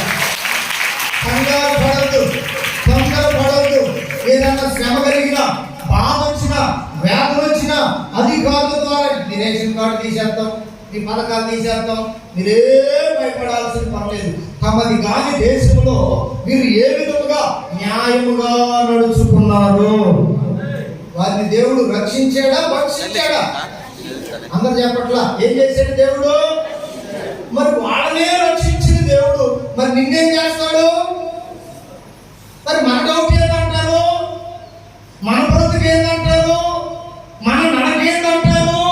కంగారు పడద్దు, తొందర పడద్దు. ఏదన్నా శ్రమ కలిగినా, బాధ వచ్చినా, వ్యాధులు వచ్చినా అధికారుల ద్వారా మీ రేషన్ కార్డు తీసేస్తాం, మీ పథకాలు తీసేస్తాం, మీరే భయపడాల్సిన పని లేదు. తమది కాని దేశంలో మీరు ఏ విధముగా న్యాయముగా నడుచుకున్నారు. వారిని దేవుడు రక్షించాడా, భక్షించాడా? అందరు చెప్పట్లా. ఏం చేశాడు దేవుడు? మరి వాళ్ళనే రక్షించిన దేవుడు మరి నిన్నేం చేస్తాడు? మరి మన డౌట్ ఏందంటారు? మన బ్రతుకు ఏందంటారు? మన నడక ఏందంటారు?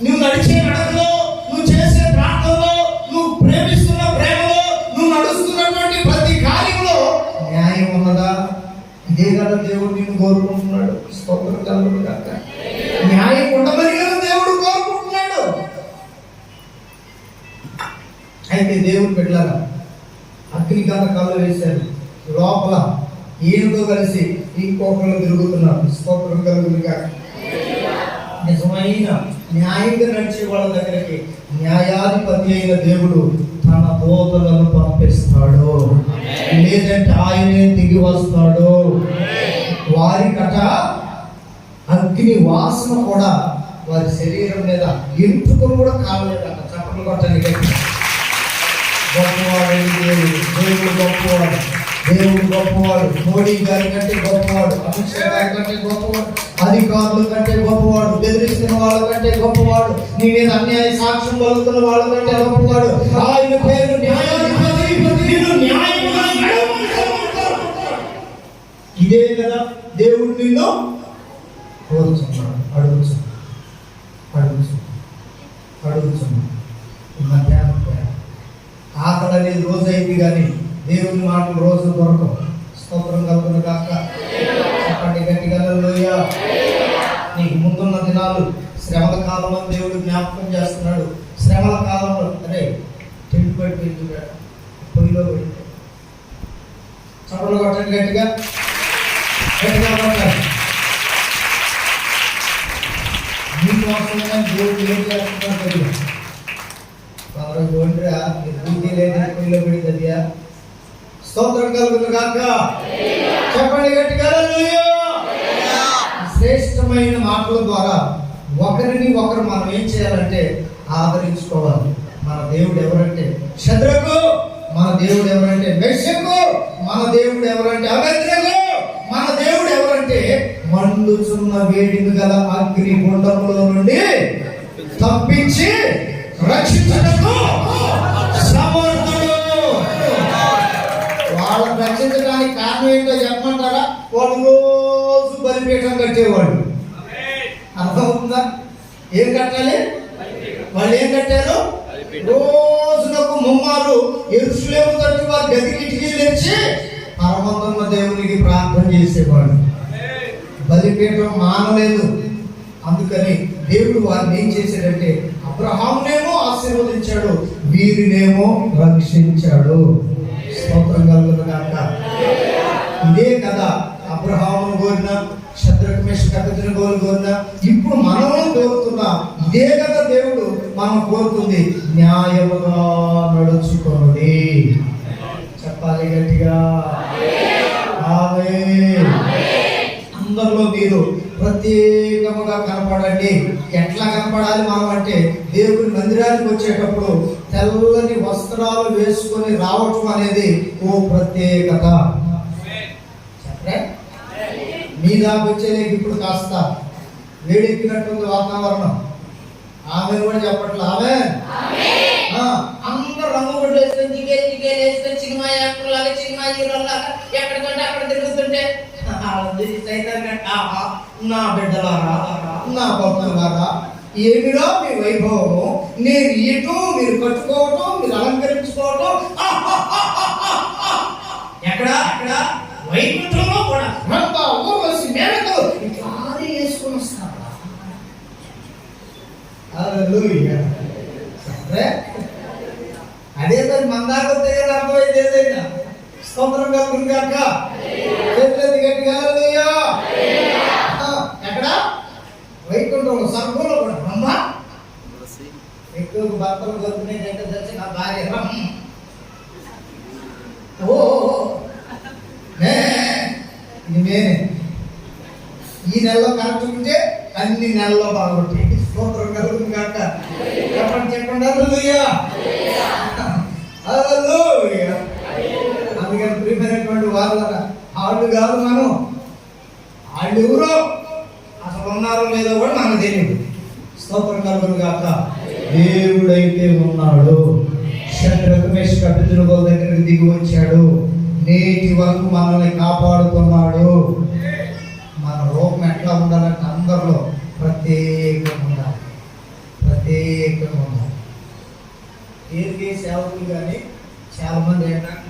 నువ్వు నడిచే నడకలో, నువ్వు చేసే ప్రాంతంలో, నువ్వు ప్రేమిస్తున్న ప్రేమలో, నువ్వు నడుస్తున్నటువంటి ప్రతి కార్యంలో న్యాయం ఉన్నదా? ఇదే కదా దేవుడు నిన్ను కోరుకుంటున్నాడు. స్తోత్రం కలుగును గాక. న్యాయం ఉండమని కదా దేవుడు కోరుకుంటున్నాడు. అయితే దేవుడు బిడ్డలారా, అగ్ని గంధకాలు వేశారు. లోపల ఏదో కలిసి ఇంకొకరు తిరుగుతున్నారు. స్తోత్రం కలుగును గాక. నిజమైన న్యాయంగా నడిచే వాళ్ళ దగ్గరికి న్యాయాధిపతి అయిన దేవుడు తన దూతలను పంపిస్తాడు. లేదంటే ఆయనే దిగి వస్తాడు. వారికట అగ్ని వాసన కూడా వారి శరీరం మీద ఎంటుకొని కూడా కావలేదట. చప్పట్లు కొట్టండి. గొప్పవాడు దేవుడు, దేవుడు గొప్పవాడు, దేవుడు గొప్పవాడు. మోడీ గారి కంటే గొప్పవాడు, అమిత్ షా గారి కంటే గొప్పవాడు, అధికారుల కంటే గొప్పవాడు, బెదిరిస్తున్న వాళ్ళ కంటే గొప్పవాడు, నీ మీద అన్యాయ సాక్ష్యం పలుకుతున్న వాళ్ళ కంటే గొప్పవాడు. ఆయన పేరు న్యాయాధిపతి. ఇదే కదా దేవుడు నిన్ను కోరుచున్నాడు. అడుగుచున్నాడు. ఆకలి అనేది రోజు అయింది కానీ దేవుని మాటలు రోజు దొరకవు. స్తోత్రం కలుగును గాక. చెప్పండి గట్టిగా హల్లెలూయా. నీకు ముందున్న దినాలు శ్రమల కాలం అని దేవుడు జ్ఞాపకం చేస్తున్నాడు. శ్రమల కాలంలో అరే టెంట్ పడిపోయింది పొయ్యిలో పడింది. చప్పట్లు కొట్టండి గట్టిగా, గట్టిగా కొట్టాలి. మీకోసంగా దేవుడు ఏం చేస్తున్నారో తెలియదు. వారు ఒంటరిగా బుద్ధి లేదని పొయ్యిలో పడింది. అదియా స్తోత్రం కలుగును గాక. చెప్పండి గట్టిగా హల్లెలూయా. శ్రేష్టమైన మాటల ద్వారా ఒకరిని ఒకరు మనం ఏం చేయాలంటే ఆదరించుకోవాలి. మన దేవుడు ఎవరంటే శద్రకు, మన దేవుడు ఎవరంటే మెషకు, మన దేవుడు ఎవరంటే అబేద్నెగో, మన దేవుడు ఎవరంటే మండుచున్న వేడిమి గల అగ్ని గుండములో నుండి తప్పించి రక్షించుటకు సమర్థుడు. వాళ్ళని రక్షించడానికి కారణం ఏంటో చెప్పమంటారా? వాళ్ళు రోజు బలిపీఠం కట్టేవాళ్ళు. అర్థమవుతుందా? ఏం కట్టాలి? వాళ్ళు ఏం కట్టారు? రోజునకు ముమ్మారు యెరూషలేము తట్టు వారి గది కిటికీలు తెచ్చి పరమందున్న దేవునికి ప్రార్థన చేసేవాడు. బలిపీఠం మానలేదు. అందుకని దేవుడు వారిని ఏం చేశాడంటే అబ్రహామునేమో ఆశీర్వదించాడు, వీరినేమో రక్షించాడు. స్తోత్రం కలుగును గాక. ఇదే కదా అబ్రహామును కోరిన, శద్రకు మేషకు అబేద్నెగోను కోరిన, ఇప్పుడు మనము కోరుతున్నాం. ఇదే కదా దేవుడు మనం కోరుతుంది, న్యాయముగా నడుచుకొనుడి. చెప్పాలి గట్టిగా ఆమేన్. అందరిలో మీరు ప్రత్యేకముగా కనపడండి. ఎట్లా కనపడాలి మనం అంటే దేవుని మందిరానికి వచ్చేటప్పుడు తెల్లని వస్త్రాలు వేసుకొని రావటం అనేది ఓ ప్రత్యేకత. చెప్పే మీ దాకా వచ్చేలేక ఇప్పుడు కాస్త వేడెక్కినట్టుంది వాతావరణం. ఆమె కూడా చెప్పట్లే. ఆమె అందరూ రంగు గుడ్లు వేసుకొని జిగేలు వేసుకొని సినిమా యాక్టర్లాగా, సినిమా హీరోలాగా ఎక్కడికంటే అక్కడ తిరుగుతుంటే నా బిడ్డలారా, నా భక్తులారా, ఏమిరా మీ వైభవము? నేను ఇయటం, మీరు కట్టుకోవటం, మీరు అలంకరించుకోవటం. ఎక్కడ వైకుంఠంలో కూడా రంప ఊర్వశి మేరకు ఇట్లా వేసుకొని వస్తారా? అదే మరి మందాకొస్తే అర్థమైంది. ఏదైనా స్తోత్రం కలుగును గాక. చేతులెత్తి గట్టిగా హల్లెలూయా. ఎక్కడ? వైకుంఠంలో, స్వర్గంలో కూడా. అమ్మ ఎక్కువ భర్తలు కోరుకునేది ఏంటో తెలిసి నా భార్య ఓ నేనే ఈ నెలలో కరెక్ట్ ఉంటే అన్ని నెలలో బాగుంటాయి. స్తోత్రం కలుగును గాక. చెప్పండి హల్లెలూయా. హల్లెలూయా. అందుకని ప్రియమైనటువంటి వాళ్ళు కాదు మనం, వాళ్ళు ఎవరో అసలు ఉన్నారో లేదో కూడా మనకు తెలియదు. స్తోత్రం కలుగును గాక. దేవుడైతే ఉన్నాడు. శద్రకు మేషకు అబేద్నెగో దగ్గరికి దిగి వచ్చాడు. నేటి వరకు మనల్ని కాపాడుతున్నాడు. మన రూపం ఎట్లా ఉండాలంటే అందరిలో ప్రత్యేకంగా ఉండాలి. ప్రత్యేకంగా ఉండాలి. దేనికి సేవకులు కానీ చాలా మంది ఏంటంటే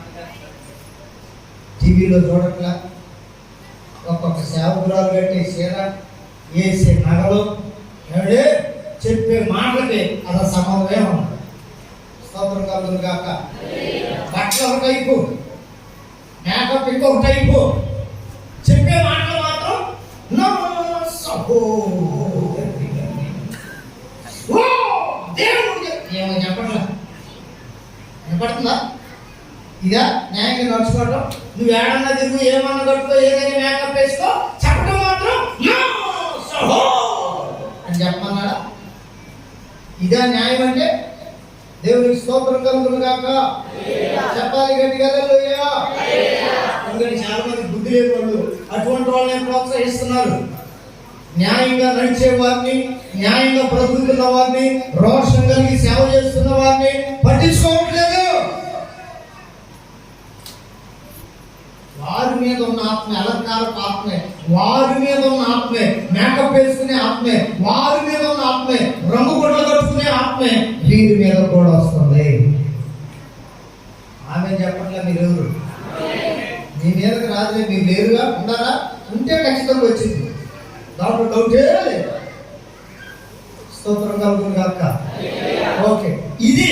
టీవీలో చూడట్లా, ఒక్కొక్క సేవకురాలు కట్టే చీర, వేసే నగలు, ఏమిడే చెప్పే మాటలకి అసలు సంబంధమే ఉండదు. స్తోత్రం కలుగును గాక. బట్టలు ఒక టైపు, మేకప్ ఇంకొక టైపు, చెప్పే మాటలు మాత్రం దేవుడు ఏమో చెప్పట్లా. వినపడుతుందా? ఇదా న్యాయంగా నడుచుకోవటం? నువ్వు ఏడన్నా తిరుగు, ఏమన్నా కట్టుకో, ఏదైనా మేకప్ వేసుకో, చెప్పడం మాత్రం అని చెప్పమన్నాడా? ఇదా న్యాయం అంటే? దేవునికి స్తోత్రం కలుగును గాక. చెప్పాలి గట్టిగా హల్లెలూయా. ఎందుకంటే చాలా మంది బుద్ధి లేని వాళ్ళు అటువంటి వాళ్ళని ప్రోత్సహిస్తున్నారు. న్యాయంగా నడిచే వారిని, న్యాయంగా బ్రతుకుతున్న వారిని, రోషం కలిగి సేవ చేస్తున్న వారిని పట్టించుకోవట్లేదు. వారి మీద ఉన్న ఆత్మే, అలంకారపు ఆత్మే, వారి మీద ఉన్న ఆత్మే, మేకప్ వేసుకునే ఆత్మే, వారి మీద ఉన్న ఆత్మే, రంగు గుడ్డలు కట్టుకునే ఆత్మే వీరి మీద కూడా వస్తుంది. ఆమె చెప్పట్లే మీరెవరు? మీ మీదకి రాదులే, మీరు లేరుగా ఉన్నారా? ఉంటే ఖచ్చితంగా వచ్చింది, దాంట్లో డౌటే లేదు. స్తోత్రం కలుగును గాక. ఓకే, ఇది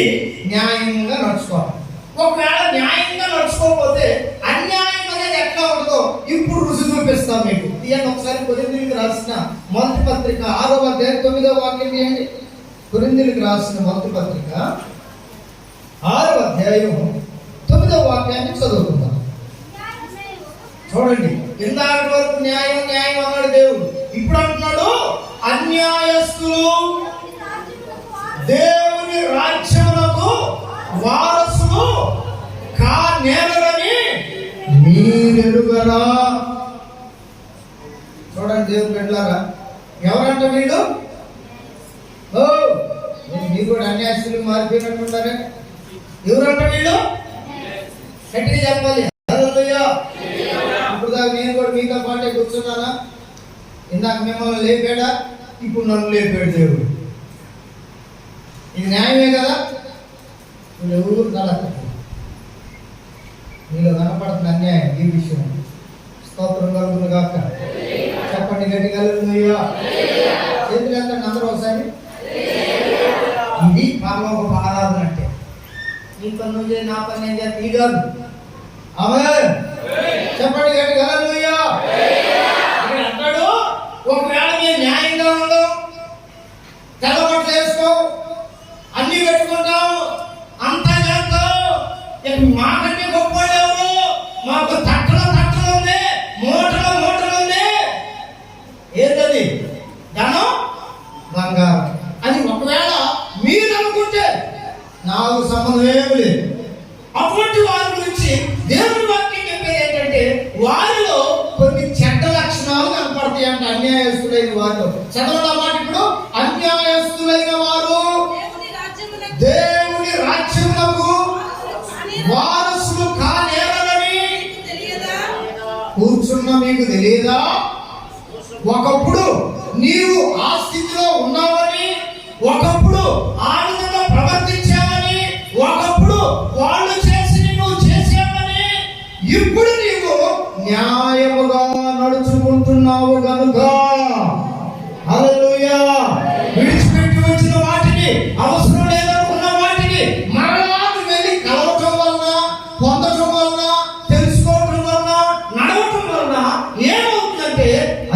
న్యాయంగా నడుచుకోవాలి. ఒకవేళ న్యాయంగా నడుచుకోకపోతే అన్యాయం అనేది ఎట్లా ఉంటుందో ఇప్పుడు రుచి చూపిస్తాం మీకు. ఇవన్నీ ఒకసారి కొరింథీయులకు రాసిన మొదటి పత్రిక 6వ అధ్యాయం 9వ వాక్యం తీయండి. కొరింథీయులకు రాసిన మొదటి పత్రిక 6వ అధ్యాయం 9వ వాక్యాన్ని చదువుకుందాం. చూడండి, ఇందాటి వరకు న్యాయం న్యాయం అన్నాడు దేవుడు, ఇప్పుడు అంటున్నాడు అన్యాయస్తులు దేవుని రాజ్యమునకు వారసులు కానేరని మీరెరుగరా. చూడండి దేవుని బిడ్డలారా, ఎవరంట వీళ్ళు? ఓ మీరు కూడా అన్యాయస్తులు మారిపోయినట్టుంటారే. ఎవరంట వీళ్ళు? గట్టిగా చెప్పాలి. ఇప్పుడు దాకా నేను కూడా మీతో పాటే కూర్చున్నానా? ఇందాక మిమ్మల్ని లేపాడా? ఇప్పుడు నన్ను లేపాడు దేవుడు. ఇది న్యాయమే కదా? వీళ్ళు ఎవరు కలగ మీలో కనపడుతున్న అన్యాయం ఈ విషయం. స్తోత్రం కలుగును గాక. చెప్పండి గట్టిగా హల్లెలూయా. చేతులు ఎత్తండి అందరూ ఒకసారి. ఇది పరలోక ఆరాధన అంటే. నీ పని నువ్వు చేయి, నా పని నేను చేస్తే ఈ కాదు. ఆమేన్. చెప్పండి గట్టిగా హల్లెలూయా. ఇక్కడ అంటాడు, ఒకవేళ మీరు న్యాయంగా ఉండవు, తెల్లబట్టలు వేసుకో, అన్ని పెట్టుకుంటావు, అంతా చేస్తావు, మాకంటే గొప్ప ఎవరు? మాకు తట్టలు ఉంది, మూటలు ఉంది. ఏంటది? ధనం, బంగారం. అది ఒకవేళ మీరు అనుకుంటే నాకు సంబంధం ఏమి లేదు. అటువంటి వారి గురించి దేవుని వాక్యం చెప్పేది ఏంటంటే, వారిలో కొన్ని చెడ్డ లక్షణాలు కనపడతాయి అంట. అన్యాయస్తులైన వారిలో చదవడం మాట. ఇప్పుడు అన్యాయస్తులైన వారు దేవుని రాజ్యమునకు వారసులు కానేరని కూర్చున్న మీకు తెలియదా? ఒకప్పుడు నీవు ఆ స్థితిలో ఉన్నావని, ఒకప్పుడు ఆ విధంగా ప్రవర్తించావని, ఒకప్పుడు వాళ్ళు చేసి నువ్వు చేసావని, ఇప్పుడు నీవు న్యాయముగా నడుచుకుంటున్నావు గనుక హల్లెలూయా. విడిచిపెట్టి వచ్చిన వాటిని, అవసరం లేదనుకున్న వాటిని మరలా వెళ్ళి కలవటం వలన, పొందటం వలన, తెలుసుకోవటం వలన, నడవటం వలన ఏమవుతుందంటే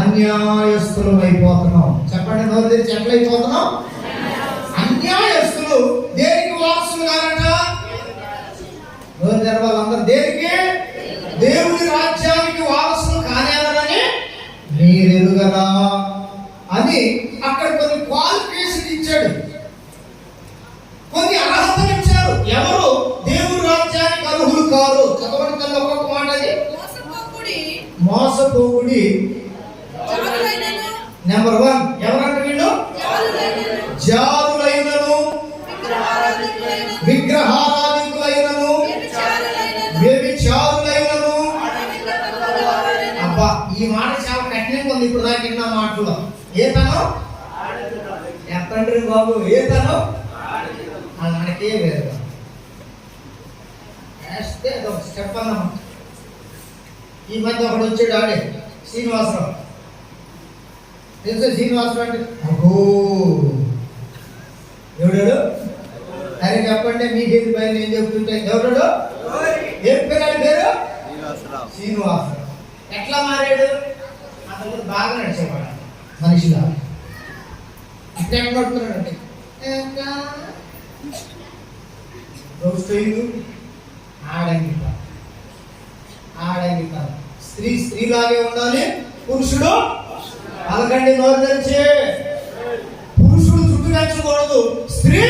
అన్యాయస్తులం అయిపోతున్నాం. చెప్పండి, నోరు తెరిచి ఎట్లయిపోతున్నాం? అన్యాయస్తులు దేనికి వారసులు కారట? నోరు తెరవాలి అందరూ. దేనికి? దేవుని రాజ్యానికి వారసులు కానేరని మీరెరుగరా అని అక్కడ కొన్ని క్వాలిఫికేషన్ ఇచ్చాడు, కొన్ని అర్హతలు ఇచ్చారు. ఎవరు దేవుని రాజ్యానికి అర్హులు కారు? చదవండి తల్లి ఒక్కొక్క మాట. అది మోసపోకుడి. నెంబర్ 1 ఎవరంటే వీళ్ళు? జారులైనను, విగ్రహారాధికులైనను, వ్యభిచారులైనను. అబ్బా, ఈ మాట చాలా కఠినంగా ఉంది. ఇప్పుడు దాకా విన్న మాటలో ఏ తనం? చెప్పండి బాబు, ఏ తనం? మనకే వేరు. వేస్తే అదొక స్టెప్ అన్నమాట. ఈ మధ్య ఒకడు వచ్చాడు, ఆడే శ్రీనివాసరావు. తెలుసా శ్రీనివాసరావు అంటే? అబ్బో ఎవడాడు? అరే చెప్పండి, మీకేది పైన నేను చెప్తుంటే ఎవడాడు? ఏం పేరు? పేరు శ్రీనివాసరావు. ఎట్లా మారాడు? అతను బాగా నడిచేవాడు మనిషిలా. ఇట్లా ఎట్లా పడుతున్నాడంటే ఆడంగి కాదు. స్త్రీ స్త్రీలాగే ఉండాలి, పురుషుడు అలాగండి. నోరు తెరిచి పురుషుడు చుట్టూ నచ్చకూడదు, స్త్రీ.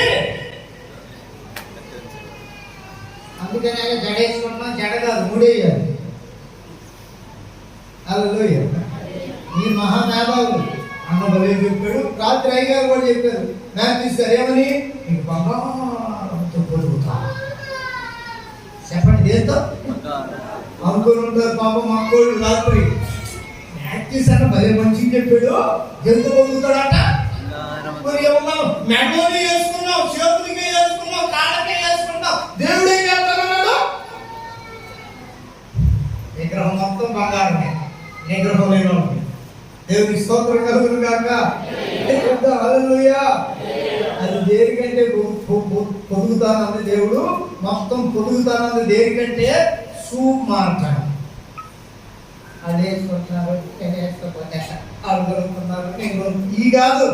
అందుకనే జడేసుకుంటున్నా, జడ కాదు మూడేయాలి. హల్లెలూయా. ఈ మహామేధావులు అన్న బలే చెప్పాడు. రాత్రి అయ్యగారు కూడా చెప్పారు, నాకు తీస్తారు ఏమని? నీకు బంగారంతో పొరుగుతా. చెప్పండి, దేంతో? అనుకుని ఉంటారు పాపం అక్కోడు. రాత్రి ప్రాక్టీస్ అన్న భలే మంచిగా చెప్పాడు. ఎంత పొందుతాడట? మరి ఏమన్నా మెడలోనే వేసుకున్నావు, చేతులకే వేసుకున్నావు, కాళ్ళకే వేసుకున్నావు, దేవుడు ఏం చేస్తానన్నాడు? విగ్రహం మొత్తం బంగారమే. నిగ్రహం లేని దేవునికి స్తోత్రం కలుగును గాక. హల్లెలూయా. అది దేనికంటే పొదుగుతానంది దేవుడు మొత్తం పొదుగుతానంది దేనికంటే సూప్ మారుతాడు. అది వేసుకుంటున్నారు, నేను వేసుకోకపోతే వాళ్ళు దొరుకుతున్నారు, నేను ఈ కాదు.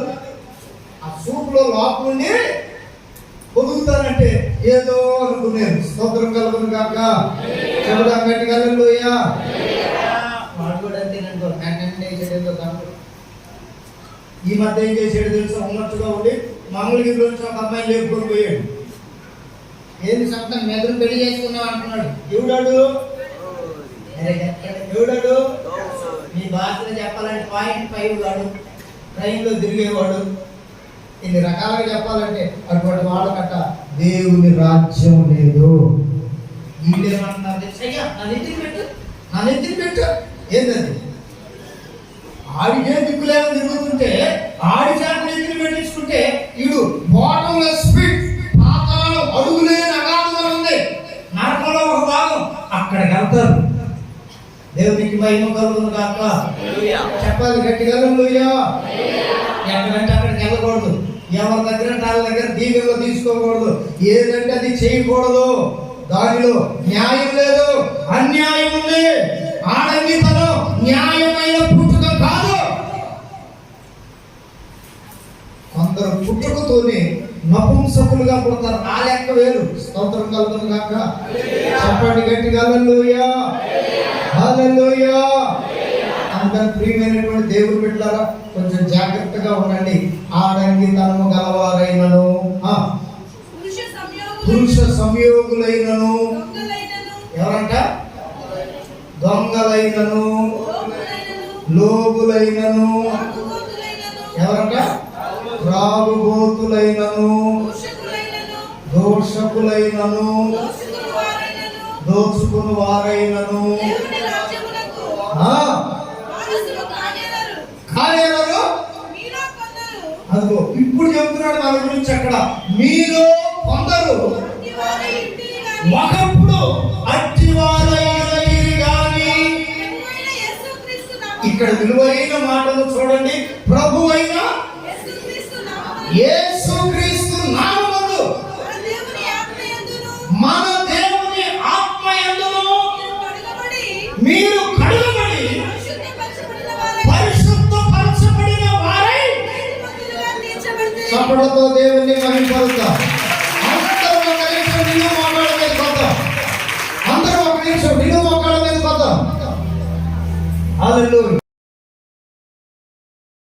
ఆ సూప్లో లోపల నుండి పొదుగుతానంటే ఏదో అనుకునేది. స్తోత్రం కలుగును కాక చెబుదాం గట్టిగా హల్లెలూయా. వాడు కూడా అంతేనండి, వేసేదేదో దాంట్లో. ఈ మధ్య ఏం చేసాడు తెలుసా? ఉన్నట్టుగా ఉండి మంగళగిరిలోంచి ఒక అమ్మాయిని లేపుకొని పోయాడు. ఏంది సొంతం మెదడు పెళ్లి చేసుకున్నావు అంటున్నాడు. ఎవడాడు? ఎవడాడు? మీ భాషలో చెప్పాలంటే .5 వాడు, ట్రైన్లో తిరిగేవాడు. ఇన్ని రకాలుగా చెప్పాలంటే అటువంటి వాళ్ళకట దేవుని రాజ్యం లేదు. వీళ్ళేమంటున్నారు? నా నెత్తిని పెట్టు. ఏంటది? ఆడికే దిక్కులేక తిరుగుతుంటే ఆడి చేత నెత్తిని పెట్టించుకుంటే వీడు బాటంలెస్ పిట్, పాతాళం, అడుగులేని అగాధం ఉంది, నరకంలో ఒక భాగం. అక్కడికి వెళ్తారు. దేవునికి మహిమ కలుగును కాక చెప్పాలి గట్టిగా హల్లెలూయా. ఎక్కడంటే అక్కడికి వెళ్ళకూడదు. ఎవరి దగ్గర వాళ్ళ దగ్గర దీవెనలో తీసుకోకూడదు. ఏదంటే అది చేయకూడదు. దానిలో న్యాయం లేదు, అన్యాయం ఉంది. ఆడంగితనం న్యాయమైన పుట్టుక కాదు. కొందరు పుట్టుకతోనే నపుంసకులుగా పుడతారు. ఆ లెక్క వేరు. స్తోత్రం కలుగును గాక చెప్పండి గట్టిగా హల్లెలూయా, హల్లెలూయా. అందుకని ప్రియమైనటువంటి దేవుడు బిడ్డలారా కొంచెం జాగ్రత్తగా ఉండండి. ఆడంగితనము గలవారైనను, పురుష సంయోగులైనను, ఎవరంట? దొంగలైనను, లోబులైనను, ఎవరంట? త్రాగుబోతులైనను, దోషకులైనను, దోచుకుని వారైనను కానేరరు. అదిగో ఇప్పుడు చెప్తున్నాడు మన గురించి. అక్కడ మీరు కొందరు ఒకప్పుడు అట్టివారైనది గాని, ఇక్కడ విలువైన మాటలు చూడండి. ప్రభు అయిన యేసుక్రీస్తు నామములో మన దేవుని ఆత్మయందును మీరు కడుగబడి పరిశుద్ధపరచబడిన వారై చప్పట్లతో దేవుని మహిమపరుద్దాం.